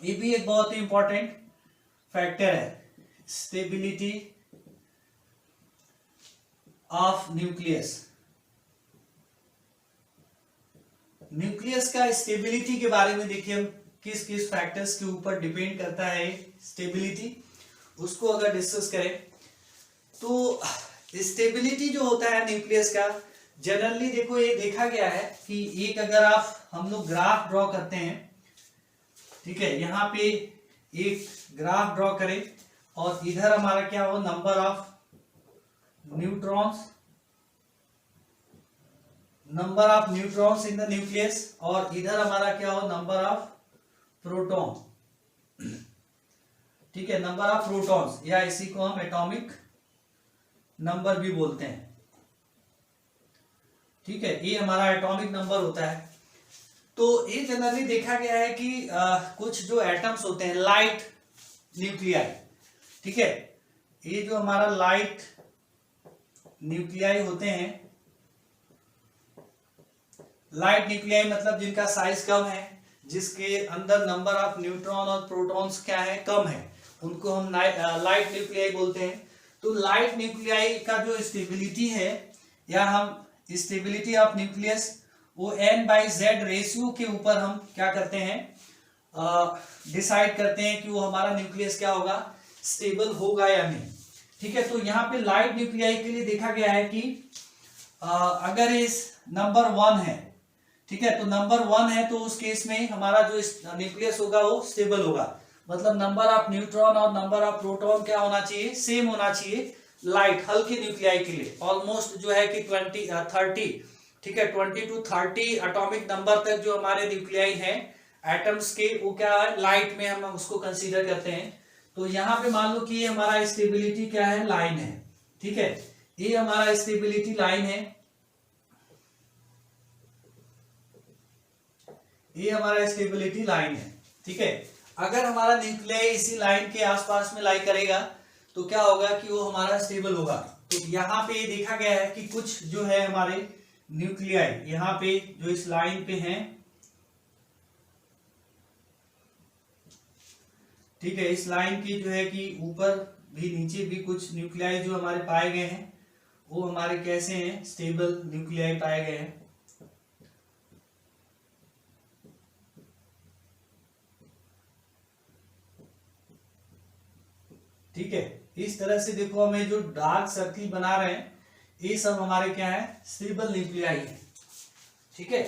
ये भी एक बहुत ही इंपॉर्टेंट फैक्टर है। स्टेबिलिटी ऑफ न्यूक्लियस, न्यूक्लियस का स्टेबिलिटी के बारे में देखिए हम किस किस फैक्टर्स के ऊपर डिपेंड करता है स्टेबिलिटी, उसको अगर डिस्कस करें तो स्टेबिलिटी जो होता है न्यूक्लियस का, जनरली देखो ये देखा गया है कि एक अगर हम लोग ग्राफ ड्रॉ करते हैं, ठीक है, यहाँ पे एक ग्राफ ड्रॉ करें और इधर हमारा क्या हो, number of neutrons number of neutrons in the nucleus, और इधर हमारा क्या हो, नंबर ऑफ प्रोटॉन। ठीक है, नंबर ऑफ प्रोटॉन्स, या इसी को हम एटॉमिक नंबर भी बोलते हैं। ठीक है, ये हमारा एटॉमिक नंबर होता है। तो ये जनरली देखा गया है कि कुछ जो एटम्स होते हैं लाइट न्यूक्लियाई, ठीक है, ये जो हमारा लाइट न्यूक्लियाई होते हैं, लाइट न्यूक्लियाई मतलब जिनका साइज कम है, जिसके अंदर नंबर ऑफ न्यूट्रॉन और प्रोटॉन्स क्या है, कम है, उनको हम लाइट न्यूक्लियाई बोलते हैं। तो लाइट न्यूक्लियाई का जो स्टेबिलिटी है, या हम स्टेबिलिटी ऑफ न्यूक्लियस, वो n/z रेशियो के ऊपर हम क्या करते हैं, डिसाइड करते हैं कि वो हमारा न्यूक्लियस क्या होगा, स्टेबल होगा या नहीं। ठीक है, तो यहाँ पे लाइट न्यूक्लियाई के लिए देखा गया है कि अगर इस नंबर 1 है, ठीक है, तो नंबर 1 है तो उस केस में हमारा जो न्यूक्लियस होगा वो स्टेबल होगा। मतलब नंबर ऑफ न्यूट्रॉन और नंबर ऑफ प्रोटॉन क्या होना चाहिए, सेम होना चाहिए लाइट हल्के न्यूक्लियाई के लिए। ऑलमोस्ट जो है कि 30, ठीक है, 20 to 30 एटॉमिक नंबर तक जो हमारे न्यूक्लियाई हैं एटम्स के, वो क्या है, लाइट में हम उसको कंसीडर करते हैं। तो यहाँ पे मान लो कि ये हमारा स्टेबिलिटी क्या है, लाइन है। ठीक है, ये हमारा स्टेबिलिटी लाइन है, ये हमारा स्टेबिलिटी लाइन है। ठीक है, अगर हमारा न्यूक्लियाई इसी लाइन के आसपास में लाई करेगा तो क्या होगा कि वो हमारा स्टेबल होगा। तो यहाँ पे देखा गया है कि कुछ जो है हमारे न्यूक्लियाई यहाँ पे जो इस लाइन पे हैं, ठीक है, इस लाइन की जो है कि ऊपर भी नीचे भी कुछ न्यूक्लियाई जो हमारे पाए गए हैं, वो हमारे कैसे हैं, स्टेबल न्यूक्लियाई पाए गए हैं। ठीक है, इस तरह से देखो, हमें जो डार्क सर्किल बना रहे हैं ये सब हमारे क्या है, स्टेबल न्यूक्लियाई है। ठीक है,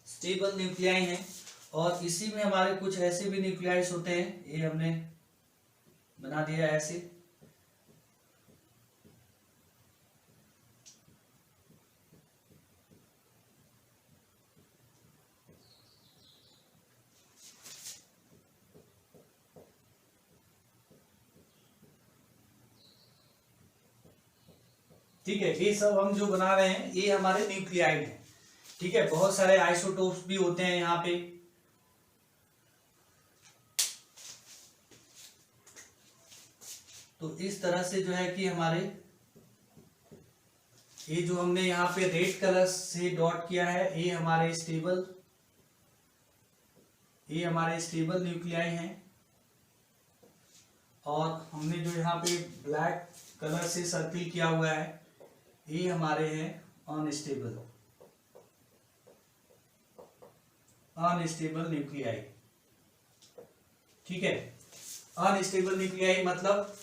स्टेबल न्यूक्लियाई है। और इसी में हमारे कुछ ऐसे भी न्यूक्लियाइस होते हैं, ये हमने बना दिया ऐसे। ठीक है, ये सब हम जो बना रहे हैं ये हमारे न्यूक्लियाइड है। ठीक है, बहुत सारे आइसोटोप्स भी होते हैं यहाँ पे। तो इस तरह से जो है कि हमारे ये जो हमने यहाँ पे रेड कलर से डॉट किया है, ये हमारे स्टेबल न्यूक्लियाई हैं। और हमने जो यहाँ पे ब्लैक कलर से सर्किल किया हुआ है, ये हमारे हैं अनस्टेबल न्यूक्लियाई। ठीक है, अनस्टेबल न्यूक्लियाई मतलब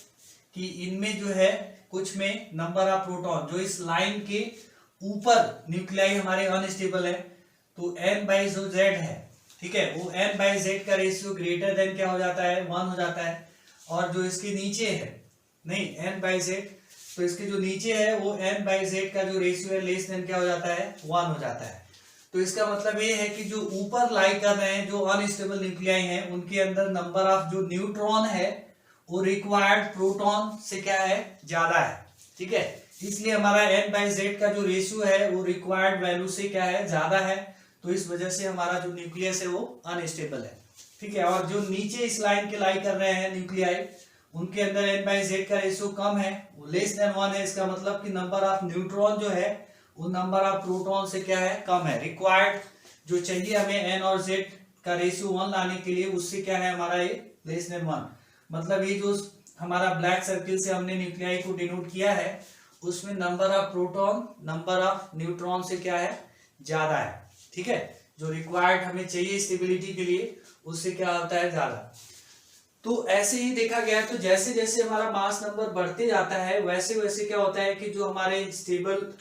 कि इनमें जो है कुछ में नंबर ऑफ प्रोटॉन, जो इस लाइन के ऊपर न्यूक्लियाई हमारे अनस्टेबल है, तो n/z है। ठीक है, वो n/z का रेशियो ग्रेटर देन क्या हो जाता है, 1 हो जाता है। और जो इसके नीचे है, नहीं n/z, तो इसके जो नीचे है वो n/z का जो रेशियो है लेस देन क्या हो जाता है, 1 हो जाता है। तो इसका मतलब ये है कि जो ऊपर लाई कर रहे हैं, जो अनस्टेबल न्यूक्लियाई हैं, उनके अंदर नंबर ऑफ जो न्यूट्रॉन है वो रिक्वायर्ड प्रोटॉन से क्या है, ज्यादा है। ठीक है, इसलिए हमारा n/z का जो रेशियो है वो रिक्वायर्ड वैल्यू से क्या है, ज्यादा है। तो इस वजह से हमारा जो न्यूक्लियस है वो अनस्टेबल है। ठीक है, और जो नीचे इस लाइन के लाई कर रहे हैं न्यूक्लियाई, उनके अंदर n/z का रेशियो कम है, वो लेस देन 1 है। इसका मतलब कि नंबर ऑफ न्यूट्रॉन जो है वो नंबर ऑफ प्रोटॉन से क्या है, कम है। रिक्वायर्ड जो चाहिए हमें n और z का रेशियो 1 लाने के लिए, उससे क्या है हमारा ये लेस देन 1। मतलब ये जो हमारा ब्लैक सर्किल से हमने न्यूक्लियाई को डिनोट किया है, उसमें number of proton number of neutron से क्या है, ज्यादा है। ठीक है, जो रिक्वायर्ड हमें चाहिए स्टेबिलिटी के लिए, उससे क्या होता है, ज्यादा। तो ऐसे ही देखा गया है। तो जैसे जैसे हमारा मास नंबर बढ़ते जाता है, वैसे वैसे क्या होता है कि जो हमारे स्टेबल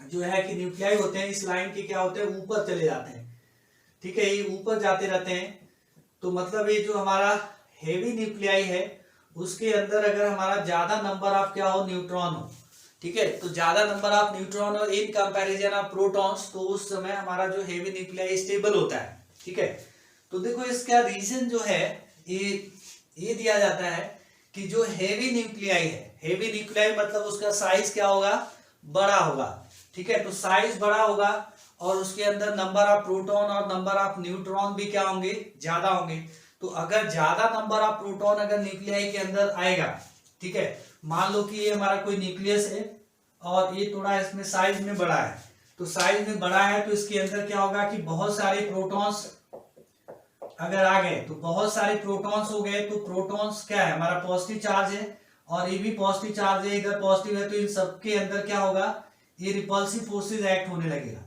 जो है कि न्यूक्लियाई होते हैं, इस लाइन के क्या होते हैं, ऊपर चले जाते हैं। ठीक है, ये ऊपर जाते रहते हैं। तो मतलब ये जो हमारा हेवी न्यूक्लियाई है उसके अंदर अगर हमारा ज्यादा नंबर ऑफ क्या हो, न्यूट्रॉन हो, ठीक है, तो ज्यादा नंबर ऑफ न्यूट्रॉन और इन कंपैरिजन ऑफ प्रोटॉन्स, तो उस समय हमारा जो हेवी न्यूक्लियाई स्टेबल होता है, ठीक है। तो देखो इसका रीजन जो है ये दिया जाता है कि जो हेवी न्यूक्लियाई है, हेवी न्यूक्लियाई मतलब उसका साइज क्या होगा, बड़ा होगा, ठीक है। तो साइज बड़ा होगा और उसके अंदर नंबर ऑफ प्रोटॉन और नंबर ऑफ न्यूट्रॉन भी क्या होंगे, ज्यादा होंगे। तो अगर ज्यादा नंबर ऑफ प्रोटॉन अगर न्यूक्लियाई के अंदर आएगा, ठीक है, मान लो कि ये हमारा कोई न्यूक्लियस है और ये थोड़ा इसमें साइज में बड़ा है, तो साइज में बड़ा है तो इसके अंदर क्या होगा कि बहुत सारे प्रोटॉन्स अगर आ गए, तो बहुत सारे प्रोटॉन्स हो गए, तो प्रोटॉन्स क्या है, हमारा पॉजिटिव चार्ज है और ये भी पॉजिटिव चार्ज है, इधर पॉजिटिव है, तो इन सबके अंदर क्या होगा, ये रिपल्सिव फोर्सेज एक्ट होने लगेगा।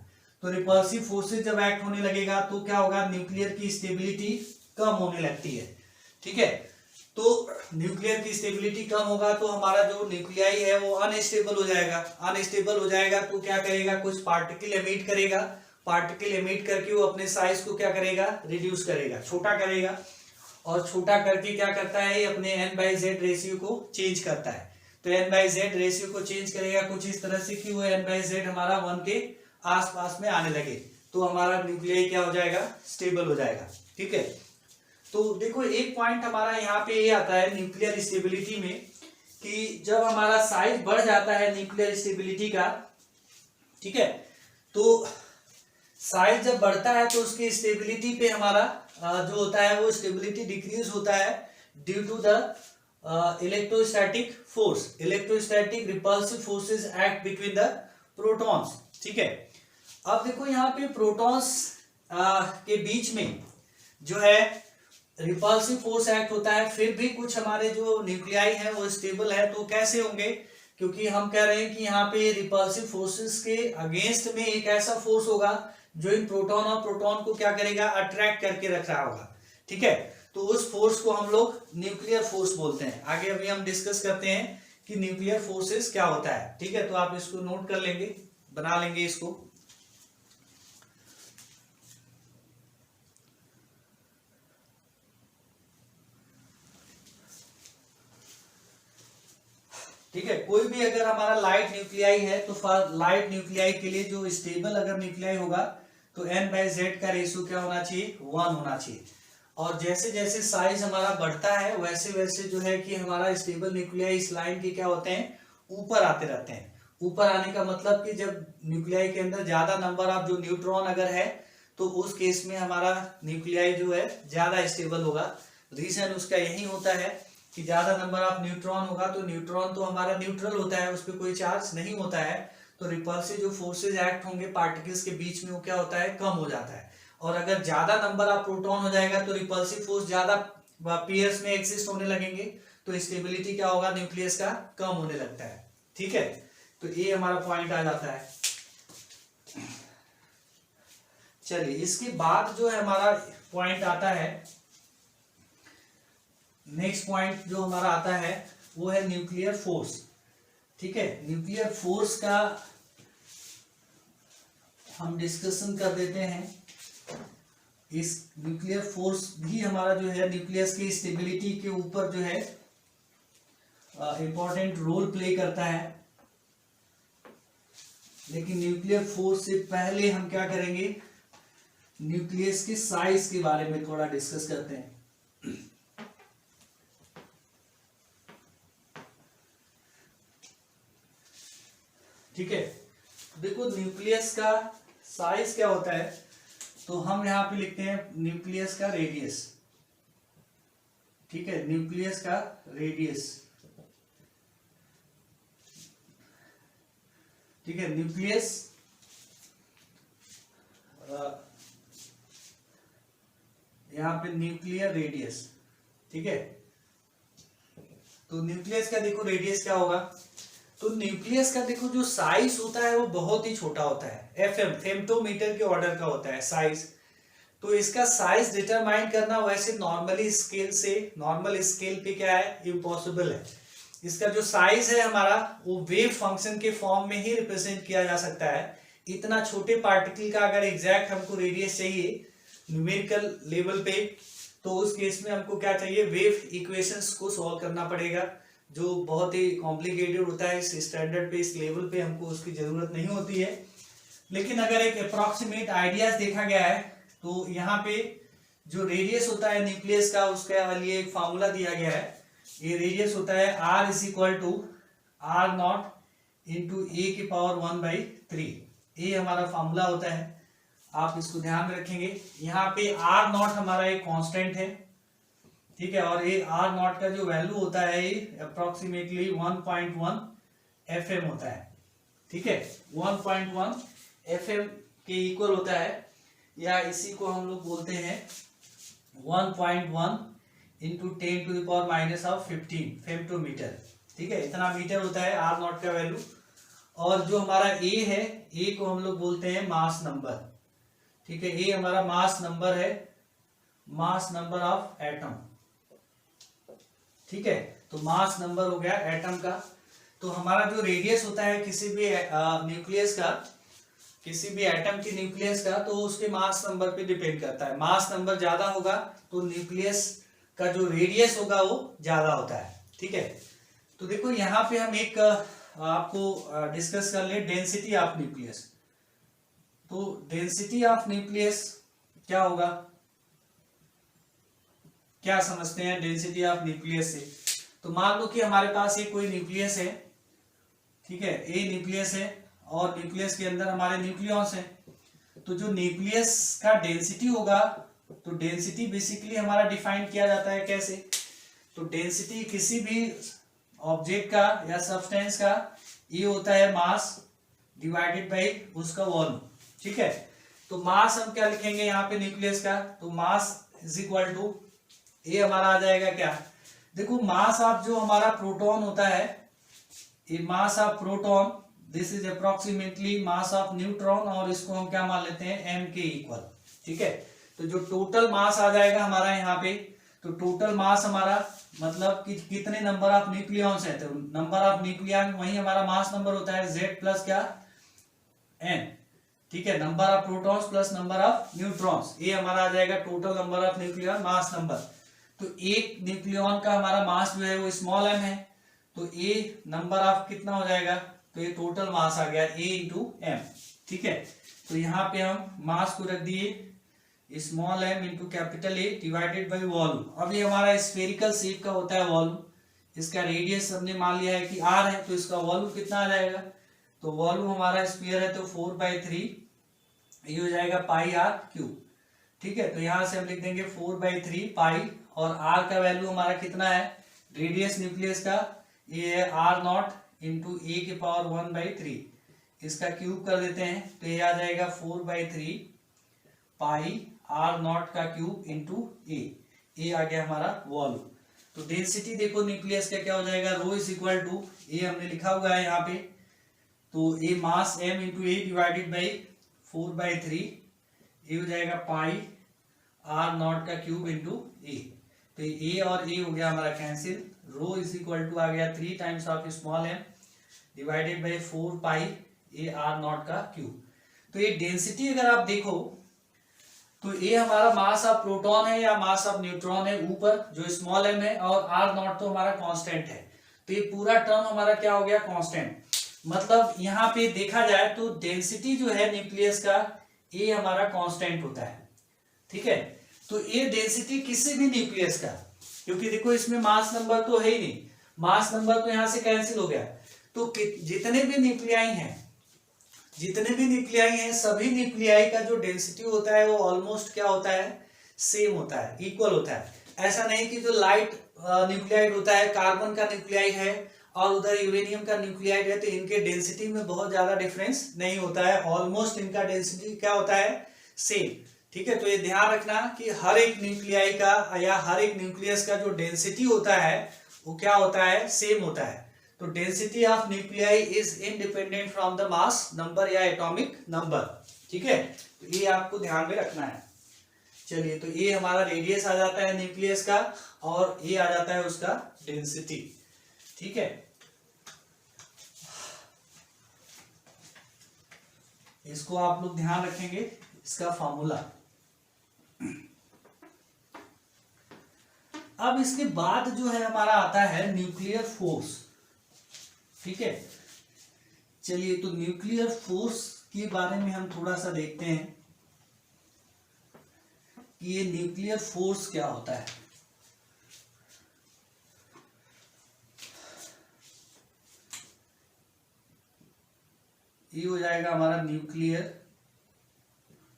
तो रिपल्सिव फोर्सेज जब एक्ट होने लगेगा तो क्या होगा, न्यूक्लियर की स्टेबिलिटी कम होने लगती है, ठीक है। तो न्यूक्लियर की स्टेबिलिटी कम होगा तो हमारा जो न्यूक्लियाई है वो अनस्टेबल हो जाएगा। अनस्टेबल हो जाएगा तो क्या करेगा, कुछ पार्टिकल एमिट करेगा, पार्टिकल एमिट करके वो अपने साइज को क्या करेगा, रिड्यूस करेगा, छोटा करेगा, और छोटा करके क्या करता है, ये अपने n/z रेशियो को चेंज करता है। तो n/z रेशियो को चेंज करेगा कुछ इस तरह से कि वो n/z हमारा 1 के आसपास में आने लगे, तो हमारा न्यूक्लियाई क्या हो जाएगा, स्टेबल हो जाएगा, ठीक है। तो देखो एक पॉइंट हमारा यहाँ पे ये आता है न्यूक्लियर स्टेबिलिटी में कि जब हमारा साइज बढ़ जाता है न्यूक्लियर स्टेबिलिटी का, ठीक है, तो साइज जब बढ़ता है तो उसकी स्टेबिलिटी पे हमारा जो होता है वो स्टेबिलिटी डिक्रीज होता है due to the electrostatic force, electrostatic repulsive forces act between the protons, ठीक है। अब देखो यहाँ पे प्रोटॉन्स के बीच में जो है रिपल्सिव फोर्स एक्ट होता है, फिर भी कुछ हमारे जो न्यूक्लियाई है वो स्टेबल है, तो कैसे होंगे, क्योंकि हम कह रहे हैं कि यहाँ पे रिपल्सिव फोर्सेस के अगेंस्ट में एक ऐसा फोर्स होगा जो इन प्रोटॉन और प्रोटॉन को क्या करेगा, अट्रैक्ट करके रख रहा होगा, ठीक है। तो उस फोर्स को हम लोग न्यूक्लियर फोर्स बोलते हैं। आगे अभी हम डिस्कस करते हैं कि न्यूक्लियर फोर्सेस क्या होता है, ठीक है। तो आप इसको नोट कर लेंगे, बना लेंगे इसको। ठीक है, कोई भी अगर हमारा लाइट न्यूक्लियाई है तो लाइट न्यूक्लियाई के लिए जो स्टेबल अगर न्यूक्लियाई होगा तो n/z का रेशियो क्या होना चाहिए, 1 होना चाहिए। और जैसे जैसे साइज हमारा बढ़ता है वैसे वैसे जो है कि हमारा स्टेबल न्यूक्लियाई इस लाइन के क्या होते हैं, ऊपर आते रहते हैं। ऊपर आने का मतलब कि जब न्यूक्लियाई के अंदर ज्यादा नंबर ऑफ जो न्यूट्रॉन अगर है तो उस केस में हमारा न्यूक्लियाई जो है ज्यादा स्टेबल होगा। रीजन उसका यही होता है कि ज्यादा नंबर ऑफ न्यूट्रॉन होगा तो न्यूट्रॉन तो हमारा न्यूट्रल होता है, उस पर कोई चार्ज नहीं होता है, तो रिपल्सिव जो फोर्सेज एक्ट होंगे पार्टिकल्स के बीच में वो क्या होता है, कम हो जाता है। और अगर ज्यादा नंबर ऑफ प्रोटॉन हो जाएगा तो रिपल्सिव फोर्स ज्यादा पेयर्स में एग्जिस्ट होने लगेंगे, तो स्टेबिलिटी क्या होगा, न्यूक्लियस का कम होने लगता है, ठीक है। तो ये हमारा पॉइंट आ जाता है। चलिए इसके बाद जो है हमारा पॉइंट आता है, नेक्स्ट पॉइंट जो हमारा आता है वो है न्यूक्लियर फोर्स, ठीक है। न्यूक्लियर फोर्स का हम डिस्कशन कर देते हैं। इस न्यूक्लियर फोर्स भी हमारा जो है न्यूक्लियस की स्टेबिलिटी के ऊपर जो है इंपॉर्टेंट रोल प्ले करता है। लेकिन न्यूक्लियर फोर्स से पहले हम क्या करेंगे, न्यूक्लियस के साइज के बारे में थोड़ा डिस्कस करते हैं। ठीक है, देखो न्यूक्लियस का साइज क्या होता है, तो हम यहां पे लिखते हैं न्यूक्लियस का रेडियस, ठीक है, न्यूक्लियस का रेडियस, ठीक है। न्यूक्लियस यहां पे न्यूक्लियर रेडियस, ठीक है। तो न्यूक्लियस का देखो रेडियस क्या होगा, तो न्यूक्लियस का देखो जो साइज होता है वो बहुत ही छोटा होता है, फेम्टोमीटर के ऑर्डर का होता है साइज। तो इसका साइज डिटरमाइन करना वैसे नॉर्मल स्केल पे क्या है, इम्पॉसिबल है। इसका जो साइज है हमारा वो वेव फंक्शन के फॉर्म में ही रिप्रेजेंट किया जा सकता है। इतना छोटे पार्टिकल का अगर एग्जैक्ट हमको रेडियस चाहिए न्यूमेरिकल लेवल पे, तो उस केस में हमको क्या चाहिए, वेव इक्वेशंस को सॉल्व करना पड़ेगा, जो बहुत ही कॉम्प्लिकेटेड होता है। इस स्टैंडर्ड पे, इस लेवल पे हमको उसकी जरूरत नहीं होती है। लेकिन अगर एक अप्रॉक्सीमेट आइडियाज देखा गया है तो यहाँ पे जो रेडियस होता है न्यूक्लियस का, उसका लिए एक फार्मूला दिया गया है। ये रेडियस होता है r is equal to R not into A की पावर 1/3। ये हमारा फार्मूला होता है, आप इसको ध्यान में रखेंगे। यहाँ पे आर नॉट हमारा एक कांस्टेंट है, ठीक है, और ये आर नॉट का जो वैल्यू होता है ये अप्रोक्सीमेटली 1.1 FM होता है, ठीक है, 1.1 FM के इक्वल होता है, या इसी को हम लोग बोलते हैं 1.1 इंटू 10⁻⁻15 फेम्टोमीटर, ठीक है, इतना मीटर होता है आर नॉट का वैल्यू। और जो हमारा ए है, ए को हम लोग बोलते हैं मास नंबर, ठीक है, ए हमारा मास नंबर है, मास नंबर ऑफ एटम, ठीक है, तो मास नंबर हो गया एटम का। तो हमारा जो रेडियस होता है किसी भी न्यूक्लियस का, किसी भी एटम की न्यूक्लियस का, तो उसके मास नंबर पे डिपेंड करता है। मास नंबर ज्यादा होगा तो न्यूक्लियस का जो रेडियस होगा वो ज्यादा होता है, ठीक है। तो देखो यहाँ पे हम एक आपको डिस्कस कर ले डेंसिटी ऑफ न्यूक्लियस। तो डेंसिटी ऑफ न्यूक्लियस क्या होगा, क्या समझते हैं डेंसिटी ऑफ न्यूक्लियस से? तो मान लो कि हमारे पास ये कोई न्यूक्लियस है, ठीक है, ए न्यूक्लियस है और न्यूक्लियस के अंदर हमारे न्यूक्लियॉन्स हैं। तो जो न्यूक्लियस का डेंसिटी होगा, तो डेंसिटी बेसिकली हमारा डिफाइन किया जाता है कैसे? तो डेंसिटी किसी भी ऑब्जेक्ट का या सब्सटेंस का ये होता है मास डिवाइडेड बाई उसका वॉल्यूम, ठीक है। तो मास हम क्या लिखेंगे यहाँ पे न्यूक्लियस का, तो मास इज इक्वल टू ये हमारा आ जाएगा क्या, देखो मास ऑफ जो हमारा प्रोटॉन होता है, ये मास of proton, this is approximately mass of neutron, और इसको हम क्या मान लेते हैं m के इक्वल, ठीक है। तो जो टोटल मास आ जाएगा हमारा यहाँ पे, तो टोटल मास हमारा मतलब कि कितने नंबर ऑफ न्यूक्लियॉन्स है, तो नंबर ऑफ न्यूक्लियॉन वही हमारा मास नंबर होता है, Z प्लस क्या n, ठीक है, number of protons plus number of neutrons, ये हमारा आ जाएगा total number of nucleon mass number. तो एक न्यूक्लियॉन का हमारा मास जो है वो स्मॉल m है, तो a नंबर ऑफ कितना हो जाएगा, तो ये टोटल मास आ गया a इंटू m, ठीक है। तो यहाँ पे हम मास को रख दिए small m into capital A divided by volume. अब ये हमारा स्फेरिकल शेप का होता है वॉल्यूम, इसका रेडियस हमने मान लिया है कि r है, तो इसका वॉल्यूम कितना आ जाएगा, तो वॉल्यूम हमारा स्फीयर है तो 4/3 ये हो जाएगा पाई r क्यूब, ठीक है। तो यहाँ से हम लिख देंगे 4/3 पाई, और r का वैल्यू हमारा कितना है, रेडियस न्यूक्लियस का ये है r नॉट इंटू ए की पावर 1/3, इसका क्यूब कर देते हैं तो ये आ जाएगा 4/3 पाई r नॉट का क्यूब इंटू ए आ गया हमारा वॉल्यूम। तो डेंसिटी देखो न्यूक्लियस का क्या हो जाएगा, rho is equal to A हमने लिखा हुआ है यहाँ पे, तो A mass m into A divided by 4/3, ये हो जाएगा पाई r नॉट का क्यूब इंटू ए। तो ए और ए हो गया हमारा cancel, rho is equal to आ गया 3 times of small m divided by 4 pi A r not का क्यूब। तो ये डेंसिटी अगर आप देखो तो ये हमारा मास ऑफ प्रोटॉन है या मास ऑफ न्यूट्रॉन है ऊपर जो स्मॉल m है, और r नॉट तो हमारा कांस्टेंट है, तो ये पूरा टर्म हमारा क्या हो गया कांस्टेंट। मतलब यहाँ पे देखा जाए तो डेंसिटी जो है न्यूक्लियस का ये हमारा कांस्टेंट होता है, ठीक है। तो ये डेंसिटी किसी भी न्यूक्लियस का, क्योंकि देखो इसमें मास नंबर तो है ही नहीं, मास नंबर तो यहाँ से कैंसिल हो गया, तो जितने भी न्यूक्लियाई हैं, जितने भी न्यूक्लियाई हैं, सभी न्यूक्लियाई का जो डेंसिटी होता है वो ऑलमोस्ट क्या होता है, सेम होता है, इक्वल होता है। ऐसा नहीं कि जो लाइट न्यूक्लियाइड होता है, कार्बन का न्यूक्लियाइड है और उधर यूरेनियम का न्यूक्लियाइड है, तो इनके डेंसिटी में बहुत ज्यादा डिफरेंस नहीं होता है, ऑलमोस्ट इनका डेंसिटी क्या होता है, सेम, ठीक है। तो ये ध्यान रखना कि हर एक न्यूक्लियाई का या हर एक न्यूक्लियस का जो डेंसिटी होता है वो क्या होता है, सेम होता है। तो density of nuclei is independent from the mass number या एटॉमिक नंबर, ठीक है। तो ये आपको ध्यान में रखना है। चलिए, तो ये हमारा रेडियस आ जाता है न्यूक्लियस का, और ये आ जाता है उसका डेंसिटी, ठीक है। इसको आप लोग ध्यान रखेंगे, इसका फॉर्मूला अब इसके बाद जो है हमारा आता है न्यूक्लियर फोर्स। ठीक है, चलिए तो न्यूक्लियर फोर्स के बारे में हम थोड़ा सा देखते हैं कि ये न्यूक्लियर फोर्स क्या होता है। ये हो जाएगा हमारा न्यूक्लियर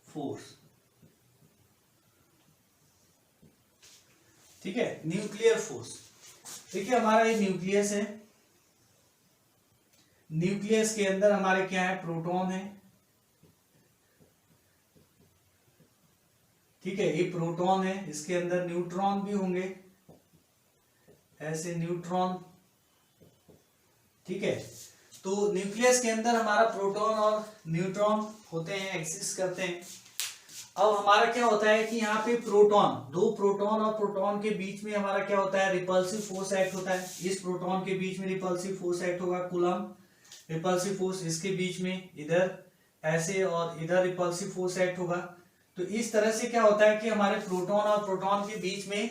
फोर्स। ठीक है, न्यूक्लियर फोर्स। देखिए हमारा ये न्यूक्लियस है, न्यूक्लियस के अंदर हमारे क्या है, प्रोटॉन है। ठीक है, ये प्रोटॉन है, इसके अंदर न्यूट्रॉन भी होंगे, ऐसे न्यूट्रॉन। ठीक है, तो न्यूक्लियस के अंदर हमारा प्रोटॉन और न्यूट्रॉन होते हैं, एक्सिस्ट करते हैं। अब हमारा क्या होता है कि यहाँ पे प्रोटॉन, दो प्रोटॉन और प्रोटॉन के बीच में हमारा क्या होता है, रिपल्सिव फोर्स एक्ट होता है। इस प्रोटॉन के बीच में रिपल्सिव फोर्स एक्ट होगा, कूलम रिपल्सिव फोर्स। इसके बीच में इधर ऐसे और इधर रिपल्सिव फोर्स एक्ट होगा। तो इस तरह से क्या होता है कि हमारे प्रोटॉन और प्रोटॉन के बीच में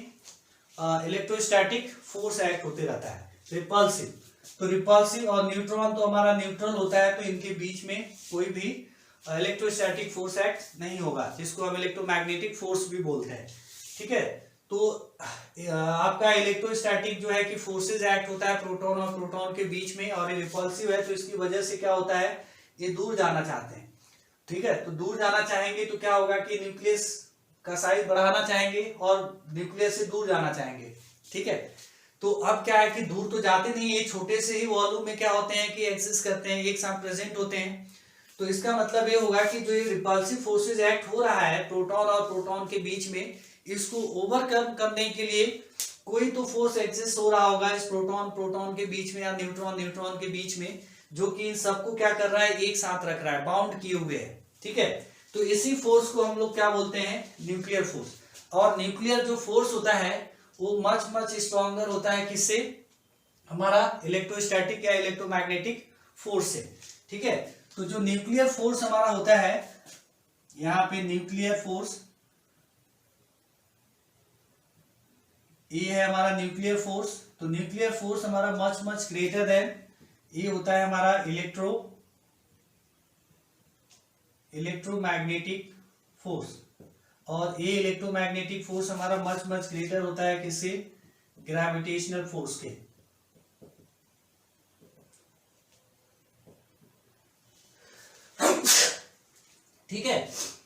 इलेक्ट्रोस्टैटिक फोर्स एक्ट होते रहता है, रिपल्सिव। तो रिपल्सिव और न्यूट्रॉन तो हमारा न्यूट्रल होता है, तो इनके बीच में कोई भी इलेक्ट्रोस्टैटिक फोर्स एक्ट नहीं होगा, जिसको हम इलेक्ट्रोमैग्नेटिक फोर्स भी बोलते हैं। ठीक है, तो आपका इलेक्ट्रोस्टैटिक जो है कि फोर्सेस एक्ट होता है प्रोटॉन और प्रोटॉन के बीच में, और ये रिपल्सिव है, तो इसकी वजह से क्या होता है, ये दूर जाना चाहते हैं। ठीक है, तो दूर जाना चाहेंगे तो क्या होगा कि न्यूक्लियस का साइज बढ़ाना चाहेंगे और न्यूक्लियस से दूर जाना चाहेंगे। ठीक है, तो अब क्या है कि दूर तो जाते नहीं, ये छोटे से ही वॉल्यूम में क्या होते हैं कि एक्सिस्ट करते हैं, एक साथ प्रेजेंट होते हैं। तो इसका मतलब ये होगा कि जो ये रिपल्सिव फोर्सेस एक्ट हो रहा है प्रोटॉन और प्रोटॉन के बीच में, इसको ओवरकम करने के लिए कोई तो फोर्स एक्सिस्ट हो रहा होगा इस प्रोटॉन के बीच में या न्यूट्रॉन के बीच में, जो कि इन सबको क्या कर रहा है, एक साथ रख रहा है, बाउंड किए हुए है। ठीक है, तो इसी फोर्स को हम लोग क्या बोलते हैं, न्यूक्लियर फोर्स। और न्यूक्लियर जो फोर्स होता है वो मच स्ट्रॉन्गर होता है, किससे, हमारा इलेक्ट्रोस्टैटिक या इलेक्ट्रोमैग्नेटिक फोर्स से। ठीक है, तो जो न्यूक्लियर फोर्स हमारा होता है, यहां पे न्यूक्लियर फोर्स, ये है हमारा न्यूक्लियर फोर्स। तो न्यूक्लियर फोर्स हमारा मच ग्रेटर देन, ये होता है हमारा इलेक्ट्रोमैग्नेटिक फोर्स। और ये इलेक्ट्रोमैग्नेटिक फोर्स हमारा मच ग्रेटर होता है किससे, ग्रेविटेशनल फोर्स के। ठीक है,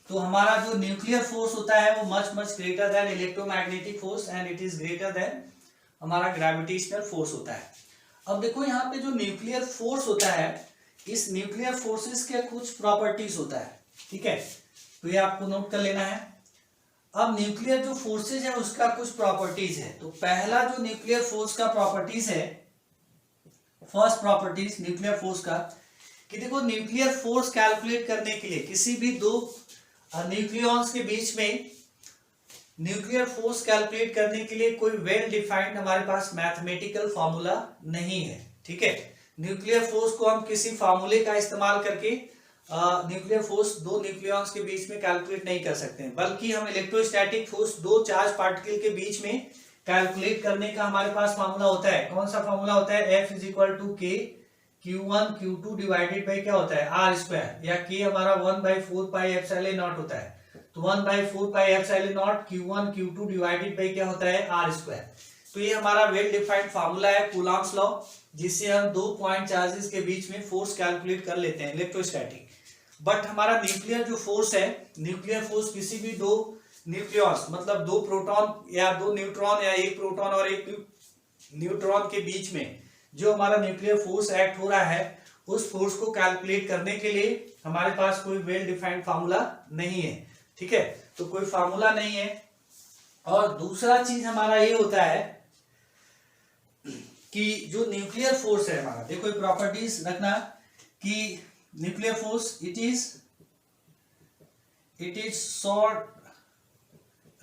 तो हमारा जो न्यूक्लियर फोर्स होता है वो much greater than electromagnetic force and it is greater than हमारा ग्रेविटेशनल फोर्स होता है। अब देखो यहाँ पे जो न्यूक्लियर फोर्स होता है, इस न्यूक्लियर फोर्सेस के कुछ प्रॉपर्टीज होता है। ठीक है, तो ये आपको नोट कर लेना है। अब न्यूक्लियर जो फोर्सेज है उसका कुछ प्रॉपर्टीज है। तो पहला जो न्यूक्लियर फोर्स का प्रॉपर्टीज है, फर्स्ट प्रॉपर्टीज न्यूक्लियर फोर्स का, कि देखो न्यूक्लियर फोर्स कैलकुलेट करने के लिए किसी भी दो न्यूक्लियॉन्स के बीच में न्यूक्लियर फोर्स कैलकुलेट करने के लिए कोई वेल डिफाइंड हमारे पास मैथमेटिकल फॉर्मूला नहीं है। ठीक है, न्यूक्लियर फोर्स को हम किसी फॉर्मूले का इस्तेमाल करके न्यूक्लियर फोर्स दो न्यूक्लियॉन्स के बीच में कैलकुलेट नहीं कर सकते हैं, बल्कि हम इलेक्ट्रोस्टैटिक फोर्स दो चार्ज पार्टिकल के बीच में कैलकुलेट करने का हमारे पास फॉर्मूला होता है। कौन सा फॉर्मूला होता है, F = K Q1 Q2 divided by क्या होता है, R², या K हमारा 1/4πε0 होता है। तो 1/4πε0 Q1 Q2 डिवाइडेड बाई क्या होता है, R²। तो ये हमारा वेल डिफाइंड फार्मूला है कूलॉम्स लॉ, जिससे हम दो पॉइंट चार्जेस के बीच में फोर्स कैलकुलेट कर लेते हैं इलेक्ट्रोस्टैटिक। बट हमारा न्यूक्लियर जो फोर्स है, न्यूक्लियर फोर्स किसी भी दो न्यूक्लियॉन्स, मतलब दो प्रोटॉन या दो न्यूट्रॉन या एक प्रोटॉन और एक न्यूट्रॉन के बीच में जो हमारा न्यूक्लियर फोर्स एक्ट हो रहा है, उस फोर्स को कैलकुलेट करने के लिए हमारे पास कोई वेल डिफाइंड फार्मूला नहीं है। ठीक है, तो कोई फार्मूला नहीं है। और दूसरा चीज हमारा ये होता है कि जो न्यूक्लियर फोर्स है हमारा, देखो प्रॉपर्टीज रखना कि nuclear force it is short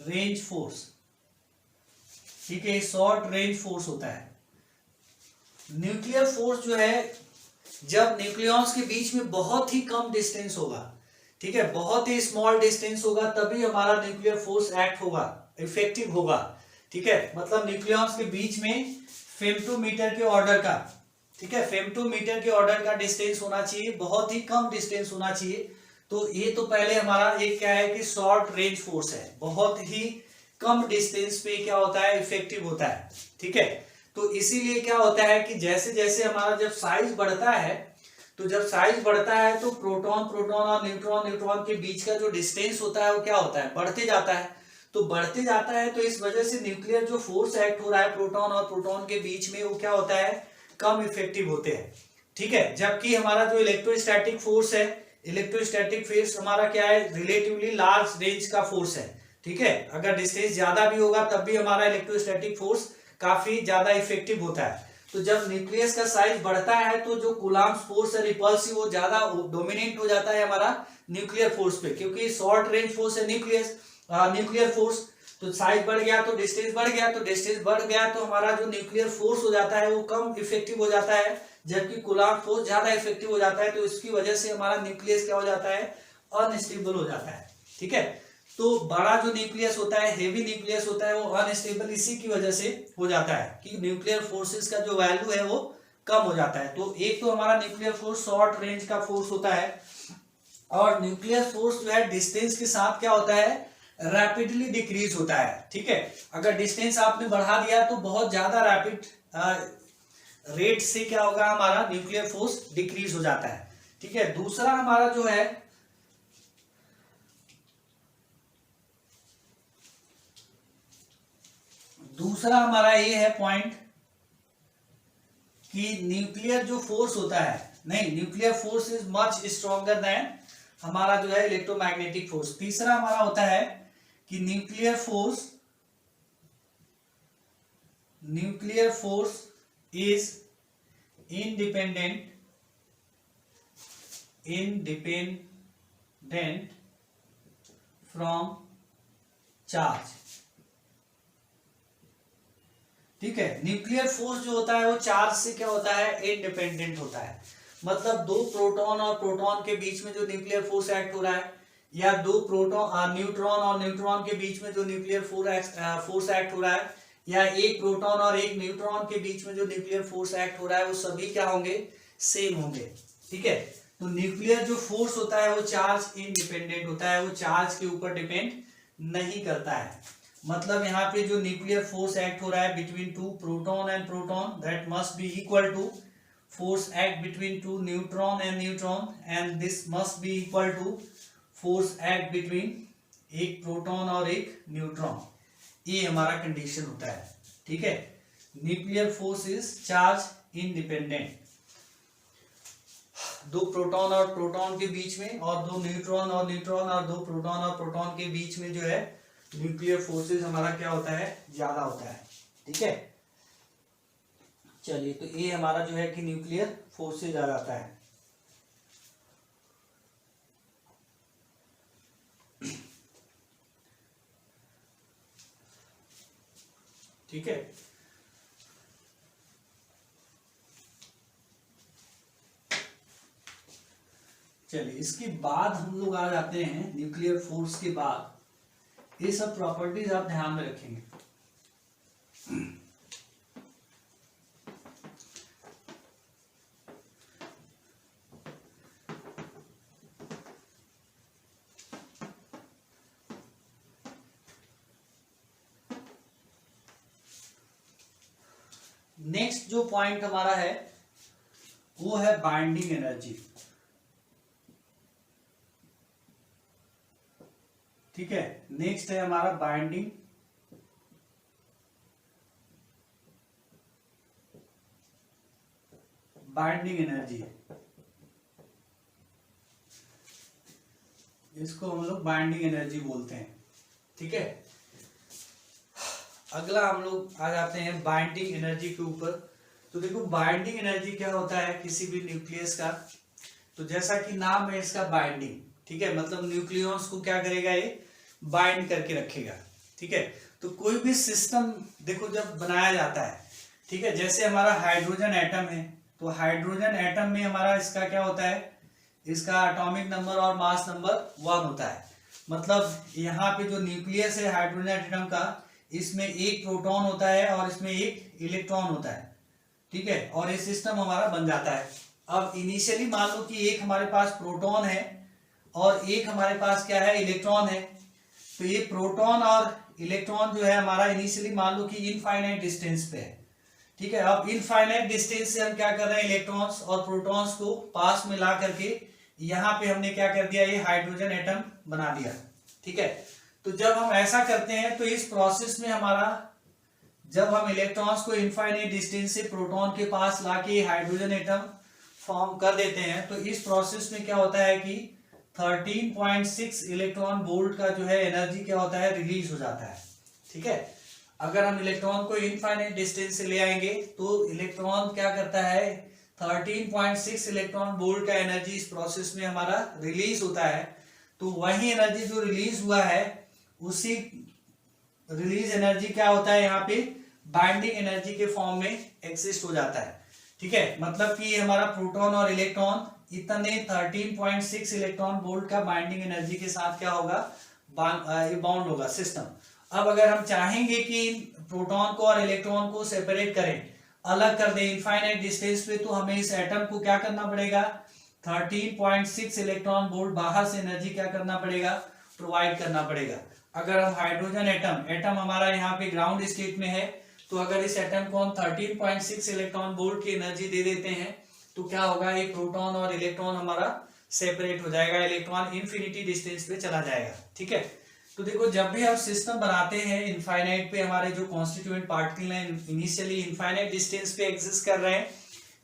range force. ठीक है, शॉर्ट रेंज फोर्स होता है। न्यूक्लियर फोर्स जो है, जब न्यूक्लियॉन्स के बीच में बहुत ही कम डिस्टेंस होगा, ठीक है, बहुत ही स्मॉल डिस्टेंस होगा, तभी हमारा न्यूक्लियर फोर्स एक्ट होगा, इफेक्टिव होगा। ठीक है, मतलब न्यूक्लियॉन्स के बीच में फेम्टोमीटर के ऑर्डर का, ठीक है, फेम्टोमीटर के ऑर्डर का डिस्टेंस होना चाहिए, बहुत ही कम डिस्टेंस होना चाहिए। तो ये तो पहले हमारा एक क्या है कि शॉर्ट रेंज फोर्स है, बहुत ही कम डिस्टेंस पे क्या होता है, इफेक्टिव होता है, ठीक है। तो इसीलिए क्या होता है कि जैसे जैसे हमारा जब साइज बढ़ता है, तो जब साइज बढ़ता है तो प्रोटॉन प्रोटॉन और न्यूट्रॉन न्यूट्रॉन के बीच का जो डिस्टेंस होता है वो क्या होता है, बढ़ते जाता है। तो बढ़ते जाता है, तो इस वजह से न्यूक्लियर जो फोर्स एक्ट हो रहा है प्रोटॉन और प्रोटॉन के बीच में, वो क्या होता है, कम इफेक्टिव होते हैं, ठीक है। जबकि हमारा जो इलेक्ट्रोस्टैटिक फोर्स है, इलेक्ट्रोस्टैटिक फोर्स हमारा क्या है, रिलेटिवली लार्ज रेंज का फोर्स है, ठीक है। अगर डिस्टेंस ज्यादा भी होगा तब भी हमारा इलेक्ट्रोस्टैटिक फोर्स काफी ज्यादा इफेक्टिव होता है। तो जब न्यूक्लियस का साइज बढ़ता है तो जो कूलम्ब फोर्स है रिपल्सिव, वो ज्यादा डोमिनेट हो जाता है हमारा न्यूक्लियर फोर्स पे, क्योंकि शॉर्ट रेंज फोर्स है न्यूक्लियर फोर्स। तो साइज बढ़ गया तो डिस्टेंस बढ़ गया, तो डिस्टेंस बढ़ गया तो हमारा जो न्यूक्लियर फोर्स हो जाता है वो कम इफेक्टिव हो जाता है, जबकि कूलम्ब फोर्स ज्यादा इफेक्टिव हो जाता है। तो इसकी वजह से हमारा न्यूक्लियस क्या हो जाता है, अनस्टेबल हो जाता है, ठीक है। तो बड़ा जो न्यूक्लियस होता है, हेवी न्यूक्लियस होता है, वो अनस्टेबल इसी की वजह से हो जाता है कि न्यूक्लियर फोर्सेस का जो वैल्यू है वो कम हो जाता है। तो एक तो हमारा न्यूक्लियर फोर्स शॉर्ट रेंज का फोर्स होता है, और न्यूक्लियर फोर्स जो है डिस्टेंस के साथ क्या होता है, रैपिडली डिक्रीज होता है, ठीक है। अगर डिस्टेंस आपने बढ़ा दिया तो बहुत ज्यादा रैपिड रेट से क्या होगा, हमारा न्यूक्लियर फोर्स डिक्रीज हो जाता है, ठीक है। दूसरा हमारा जो है, दूसरा हमारा ये है पॉइंट कि न्यूक्लियर जो फोर्स होता है, नहीं, nuclear force is much stronger than हमारा जो है इलेक्ट्रोमैग्नेटिक फोर्स। तीसरा हमारा होता है कि nuclear force is independent from charge, ठीक है। न्यूक्लियर फोर्स जो होता है वो चार्ज से क्या होता है, इंडिपेंडेंट होता है। मतलब दो प्रोटॉन और प्रोटॉन के बीच में जो न्यूक्लियर फोर्स एक्ट हो रहा है, या दो प्रोटॉन न्यूट्रॉन और न्यूट्रॉन के बीच में जो न्यूक्लियर फोर्स एक्ट हो रहा है, या एक प्रोटॉन और एक न्यूट्रॉन के बीच में जो न्यूक्लियर फोर्स एक्ट हो रहा है, वो सभी क्या होंगे, सेम होंगे, ठीक है। तो न्यूक्लियर जो फोर्स होता है वो चार्ज इंडिपेंडेंट होता है, वो चार्ज के ऊपर डिपेंड नहीं करता है। मतलब यहाँ पे जो न्यूक्लियर फोर्स एक्ट हो रहा है between two proton and proton, that must be equal to force act between two neutron and neutron, and this must be equal to force act between एक प्रोटॉन और एक न्यूट्रॉन। ये हमारा कंडीशन होता है, ठीक है। Nuclear force is charge independent, दो प्रोटॉन और प्रोटॉन के बीच में, और दो न्यूट्रॉन और न्यूट्रॉन, और दो प्रोटॉन और प्रोटॉन के बीच में जो है न्यूक्लियर फोर्सेस हमारा क्या होता है, ज्यादा होता है, ठीक है। चलिए, तो ये हमारा जो है कि न्यूक्लियर फोर्सेस आ जाता है, ठीक है। चलिए, इसके बाद हम लोग आ जाते हैं न्यूक्लियर फोर्स के बाद, ये सब प्रॉपर्टीज आप ध्यान में रखेंगे। नेक्स्ट जो पॉइंट हमारा है वो है बाइंडिंग एनर्जी, ठीक है। नेक्स्ट है हमारा बाइंडिंग एनर्जी, इसको हम लोग बाइंडिंग एनर्जी बोलते हैं, ठीक है। अगला हम लोग आ जाते हैं बाइंडिंग एनर्जी के ऊपर। तो देखो, बाइंडिंग एनर्जी क्या होता है किसी भी न्यूक्लियस का, तो जैसा कि नाम है इसका बाइंडिंग, ठीक है, मतलब न्यूक्लियॉन्स को क्या करेगा, ये बाइंड करके रखेगा, ठीक है। तो कोई भी सिस्टम देखो जब बनाया जाता है, ठीक है, जैसे हमारा हाइड्रोजन एटम है, तो हाइड्रोजन एटम में हमारा इसका क्या होता है, इसका एटॉमिक नंबर और मास नंबर 1 होता है। मतलब यहाँ पे जो न्यूक्लियस है हाइड्रोजन एटम का, इसमें एक प्रोटॉन होता है और इसमें एक इलेक्ट्रॉन होता है, ठीक है, और ये सिस्टम हमारा बन जाता है। अब इनिशियली मान लो कि एक हमारे पास प्रोटॉन है और एक हमारे पास क्या है, इलेक्ट्रॉन है। तो ये प्रोटॉन और इलेक्ट्रॉन जो है हमारा इनिशियली मान लो कि इनफाइनाइट डिस्टेंस पे है, ठीक है। अब इनफाइनाइट डिस्टेंस से हम क्या कर रहे हैं, इलेक्ट्रॉन्स और प्रोटॉन्स को पास में ला करके यहाँ पे हमने क्या कर दिया, ये हाइड्रोजन एटम बना दिया, ठीक है। तो जब हम ऐसा करते हैं तो इस प्रोसेस में हमारा, जब हम इलेक्ट्रॉन्स को इनफाइनाइट डिस्टेंस से प्रोटॉन के पास लाके हाइड्रोजन एटम फॉर्म कर देते हैं, तो इस प्रोसेस में क्या होता है कि 13.6 इलेक्ट्रॉन वोल्ट का जो है एनर्जी क्या होता है, रिलीज हो जाता है, ठीक है। अगर हम इलेक्ट्रॉन को इनफाइनाइट डिस्टेंस से ले आएंगे तो इलेक्ट्रॉन क्या करता है, 13.6 इलेक्ट्रॉन वोल्ट का एनर्जी इस प्रोसेस में हमारा रिलीज होता है। तो वही एनर्जी जो रिलीज हुआ है, उसी रिलीज एनर्जी क्या होता है, यहाँ पे बाइंडिंग एनर्जी के फॉर्म में एग्जिस्ट हो जाता है, ठीक है। मतलब कि हमारा प्रोटॉन और इलेक्ट्रॉन इतने 13.6 इलेक्ट्रॉन वोल्ट का बाइंडिंग एनर्जी के साथ क्या होगा, बाउंड होगा सिस्टम। अब अगर हम चाहेंगे कि प्रोटॉन को और इलेक्ट्रॉन को सेपरेट करें, अलग कर दें इनफाइनाइट डिस्टेंस पे, तो हमें इस एटम को क्या करना पड़ेगा, 13.6 इलेक्ट्रॉन वोल्ट बाहर से एनर्जी क्या करना पड़ेगा, प्रोवाइड करना पड़ेगा। अगर हम हाइड्रोजन एटम हमारा यहाँ पे ग्राउंड स्टेट में है, तो अगर इस एटम को हम 13.6 इलेक्ट्रॉन वोल्ट की एनर्जी दे देते हैं तो क्या होगा, एक प्रोटॉन और इलेक्ट्रॉन हमारा सेपरेट हो जाएगा, इलेक्ट्रॉन इनफिनिटी डिस्टेंस पे चला जाएगा, ठीक है। तो देखो जब भी हम सिस्टम बनाते हैं इनफाइनाइट पे, हमारे जो कॉन्स्टिट्यूएंट पार्टिकल हैं इनिशियली इनफाइनाइट डिस्टेंस पे एग्जिस्ट कर रहे हैं,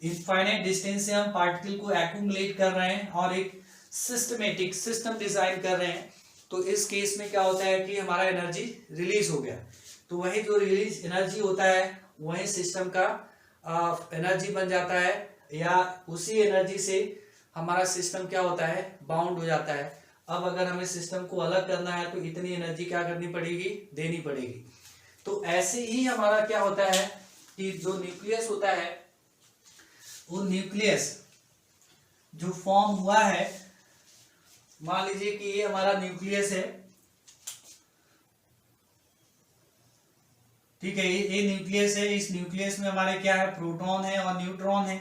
इनफाइनाइट डिस्टेंस से हम पार्टिकल को एक्यूमुलेट कर रहे हैं और एक सिस्टमेटिक सिस्टम डिजाइन कर रहे हैं। तो इस केस में क्या होता है कि हमारा एनर्जी रिलीज हो गया, तो वही जो रिलीज एनर्जी होता है वही सिस्टम का एनर्जी बन जाता है, या उसी एनर्जी से हमारा सिस्टम क्या होता है, बाउंड हो जाता है। अब अगर हमें सिस्टम को अलग करना है तो इतनी एनर्जी क्या करनी पड़ेगी, देनी पड़ेगी। तो ऐसे ही हमारा क्या होता है कि जो न्यूक्लियस होता है, वो न्यूक्लियस जो फॉर्म हुआ है, मान लीजिए कि ये हमारा न्यूक्लियस है, ठीक है, ये न्यूक्लियस है। इस न्यूक्लियस में हमारे क्या है, प्रोटॉन है और न्यूट्रॉन है।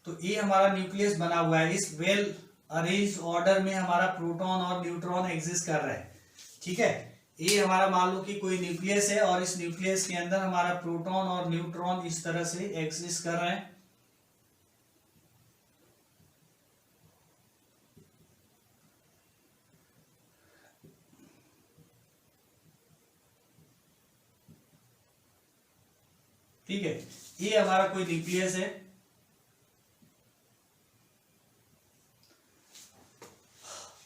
तो ये हमारा न्यूक्लियस बना हुआ है, इस वेल अरेंज्ड ऑर्डर में हमारा प्रोटॉन और न्यूट्रॉन एग्जिस्ट कर रहे हैं, ठीक है। ये हमारा मान लो कि कोई न्यूक्लियस है और इस न्यूक्लियस के अंदर हमारा प्रोटॉन और न्यूट्रॉन इस तरह से एग्जिस्ट कर रहे हैं, ठीक है। ये हमारा कोई न्यूक्लियस है,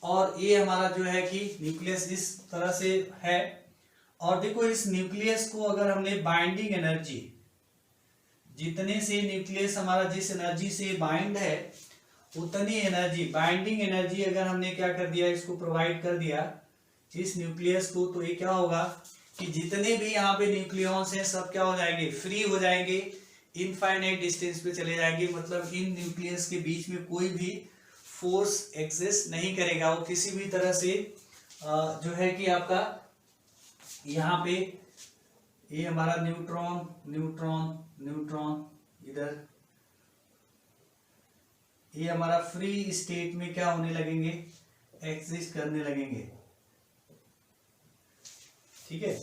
और ये हमारा जो है कि न्यूक्लियस इस तरह से है। और देखो इस न्यूक्लियस को अगर हमने बाइंडिंग एनर्जी, जितने से न्यूक्लियस हमारा जिस एनर्जी से बाइंड है, उतनी एनर्जी बाइंडिंग एनर्जी अगर हमने क्या कर दिया, इसको प्रोवाइड कर दिया इस न्यूक्लियस को, तो ये क्या होगा कि जितने भी यहाँ पे न्यूक्लियॉन्स हैं सब क्या हो जाएंगे, फ्री हो जाएंगे, इनफाइनाइट डिस्टेंस पे चले जाएंगे। मतलब इन न्यूक्लियस के बीच में कोई भी फोर्स एग्जिस्ट नहीं करेगा, वो किसी भी तरह से जो है कि आपका यहाँ पे ये हमारा न्यूट्रॉन न्यूट्रॉन न्यूट्रॉन इधर, ये हमारा फ्री स्टेट में क्या होने लगेंगे, एग्जिस्ट करने लगेंगे, ठीक है।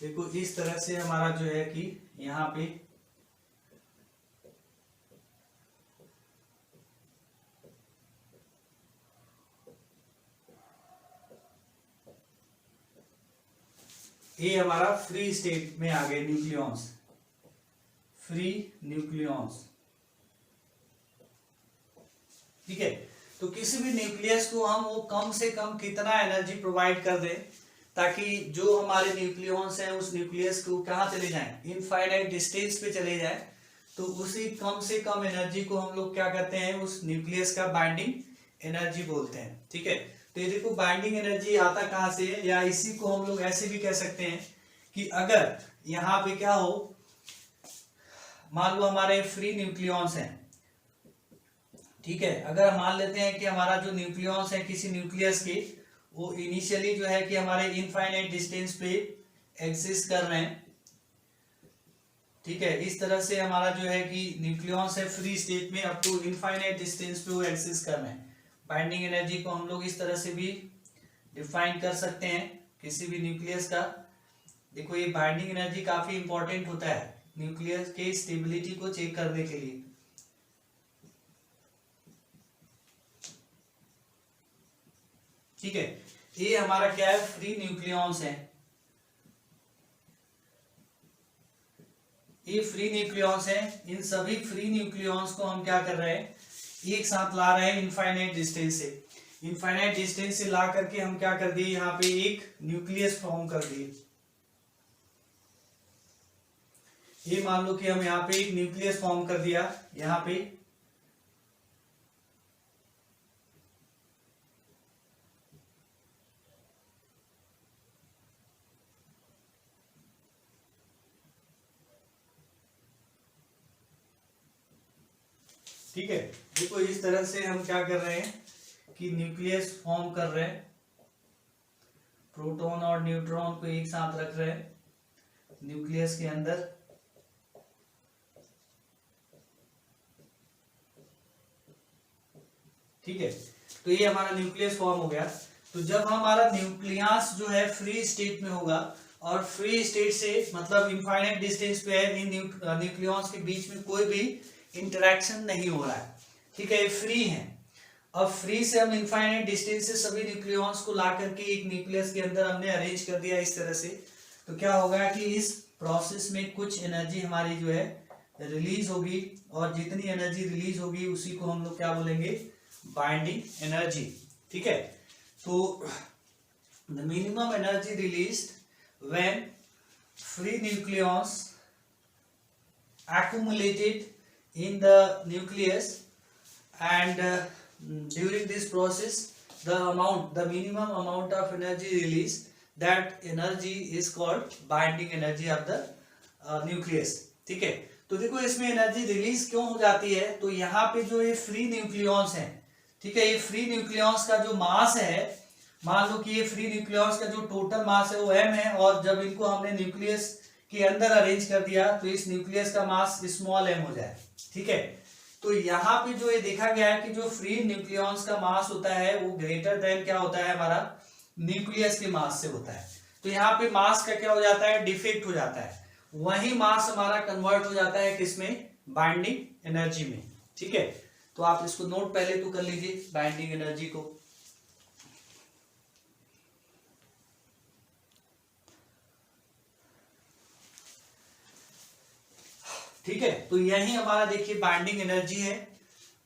देखो इस तरह से हमारा जो है कि यहाँ पे ये हमारा फ्री स्टेट में आ गए न्यूक्लियॉन्स, फ्री न्यूक्लियॉन्स, ठीक है। तो किसी भी न्यूक्लियस को हम वो कम से कम कितना एनर्जी प्रोवाइड कर दें ताकि जो हमारे न्यूक्लियॉन्स हैं उस न्यूक्लियस को कहाँ चले जाएं, इनफाइनाइट डिस्टेंस पे चले जाएं। तो उसी कम से कम एनर्जी को हम लोग क्या कहते हैं, उस न्यूक्लियस का बाइंडिंग एनर्जी बोलते हैं, ठीक है। तो ये देखो बाइंडिंग एनर्जी आता कहाँ से है, या इसी को हम लोग ऐसे भी कह सकते हैं कि अगर यहाँ पे क्या हो, मान लो हमारे फ्री न्यूक्लियॉन्स हैं, ठीक है। अगर हम मान लेते हैं कि हमारा जो न्यूक्लियॉन्स है किसी न्यूक्लियस के, वो इनिशियली जो है कि हमारे इनफाइनाइट डिस्टेंस पे एक्सिस्ट कर रहे हैं। ठीक है, इस तरह से हमारा जो है कि न्यूक्लियॉन्स है फ्री स्टेट में अप टू इनफाइनाइट डिस्टेंस पे वो एक्सिस्ट कर रहे हैं। बाइंडिंग एनर्जी को हम लोग इस तरह से भी डिफाइन कर सकते हैं किसी भी न्यूक्लियस का। देखो ये बाइंडिंग एनर्जी काफी इंपॉर्टेंट होता है न्यूक्लियस के स्टेबिलिटी को चेक करने के लिए। ठीक है, ये हमारा क्या है, फ्री न्यूक्लियॉन्स है। ये फ्री न्यूक्लियॉन्स है। इन सभी फ्री न्यूक्लियॉन्स को हम क्या कर रहे हैं, एक साथ ला रहे हैं इनफाइनाइट डिस्टेंस से। इनफाइनाइट डिस्टेंस से ला करके हम क्या कर दिए, यहाँ पे एक न्यूक्लियस फॉर्म कर दिए। ये मान लो कि हम यहाँ पे एक न्यूक्लियस फॉर्म कर दिया यहाँ पे। ठीक है, देखो इस तरह से हम क्या कर रहे हैं कि न्यूक्लियस फॉर्म कर रहे हैं, प्रोटॉन और न्यूट्रॉन को एक साथ रख रहे हैं न्यूक्लियस के अंदर। ठीक है, तो ये हमारा न्यूक्लियस फॉर्म हो गया। तो जब हमारा न्यूक्लियस जो है फ्री स्टेट में होगा, और फ्री स्टेट से मतलब इनफाइनाइट डिस्टेंस पे है, इन न्यूक्लियॉन्स के बीच में कोई भी इंटरेक्शन नहीं हो रहा है। ठीक है, ये फ्री है। अब फ्री से हम इनफाइनाइट डिस्टेंस से सभी न्यूक्लियॉन्स को ला करके एक न्यूक्लियस के अंदर हमने अरेंज कर दिया इस तरह से। तो क्या होगा कि इस प्रोसेस में कुछ एनर्जी हमारी जो है रिलीज होगी, और जितनी एनर्जी रिलीज होगी उसी को हम लोग क्या बोलेंगे, बाइंडिंग एनर्जी। ठीक है, तो the minimum energy released when free nucleons accumulated in the nucleus, and during this process the minimum amount of energy released, that energy is called binding energy of the nucleus। ठीक है, तो देखो इसमें एनर्जी रिलीज क्यों हो जाती है, तो यहाँ पे जो ये फ्री न्यूक्लियॉन्स हैं, ठीक है, ये फ्री न्यूक्लियॉन्स का जो मास है, मान लो कि ये फ्री न्यूक्लियॉन्स का जो टोटल मास है वो m है, और जब इनको हमने न्यूक्लियस के अंदर अरेंज कर दिया तो इस न्यूक्लियस का मास स्मॉल m हो जाए। ठीक है, तो यहाँ पे जो ये देखा गया है कि जो फ्री न्यूक्लियॉन्स का मास होता है वो ग्रेटर देन क्या होता है, हमारा न्यूक्लियस के मास से होता है। तो यहाँ पे मास का क्या हो जाता है, डिफेक्ट हो जाता है। वही मास हमारा कन्वर्ट हो जाता है किसमें, बाइंडिंग एनर्जी में। ठीक है, तो आप इसको नोट पहले तो कर लीजिए बाइंडिंग एनर्जी को। ठीक है, तो यही हमारा देखिए बाइंडिंग एनर्जी है,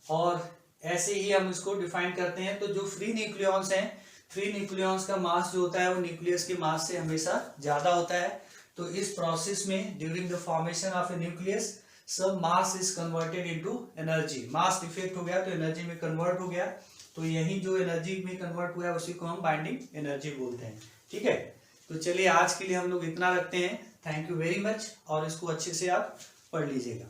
और ऐसे ही हम इसको डिफाइन करते हैं। तो जो फ्री न्यूक्लियॉन्स हैं, फ्री न्यूक्लियॉन्स का मास जो होता है वो न्यूक्लियस के मास से हमेशा ज्यादा होता है। तो इस प्रोसेस में during the formation of a nucleus some mass is converted into energy. Mass defect हो गया तो एनर्जी में कन्वर्ट हो गया, तो यही जो एनर्जी में कन्वर्ट हुआ है उसी को हम बाइंडिंग एनर्जी बोलते हैं। ठीक है, तो चलिए आज के लिए हम लोग इतना रखते हैं। थैंक यू वेरी मच, और इसको अच्छे से आप पढ़ लीजिएगा।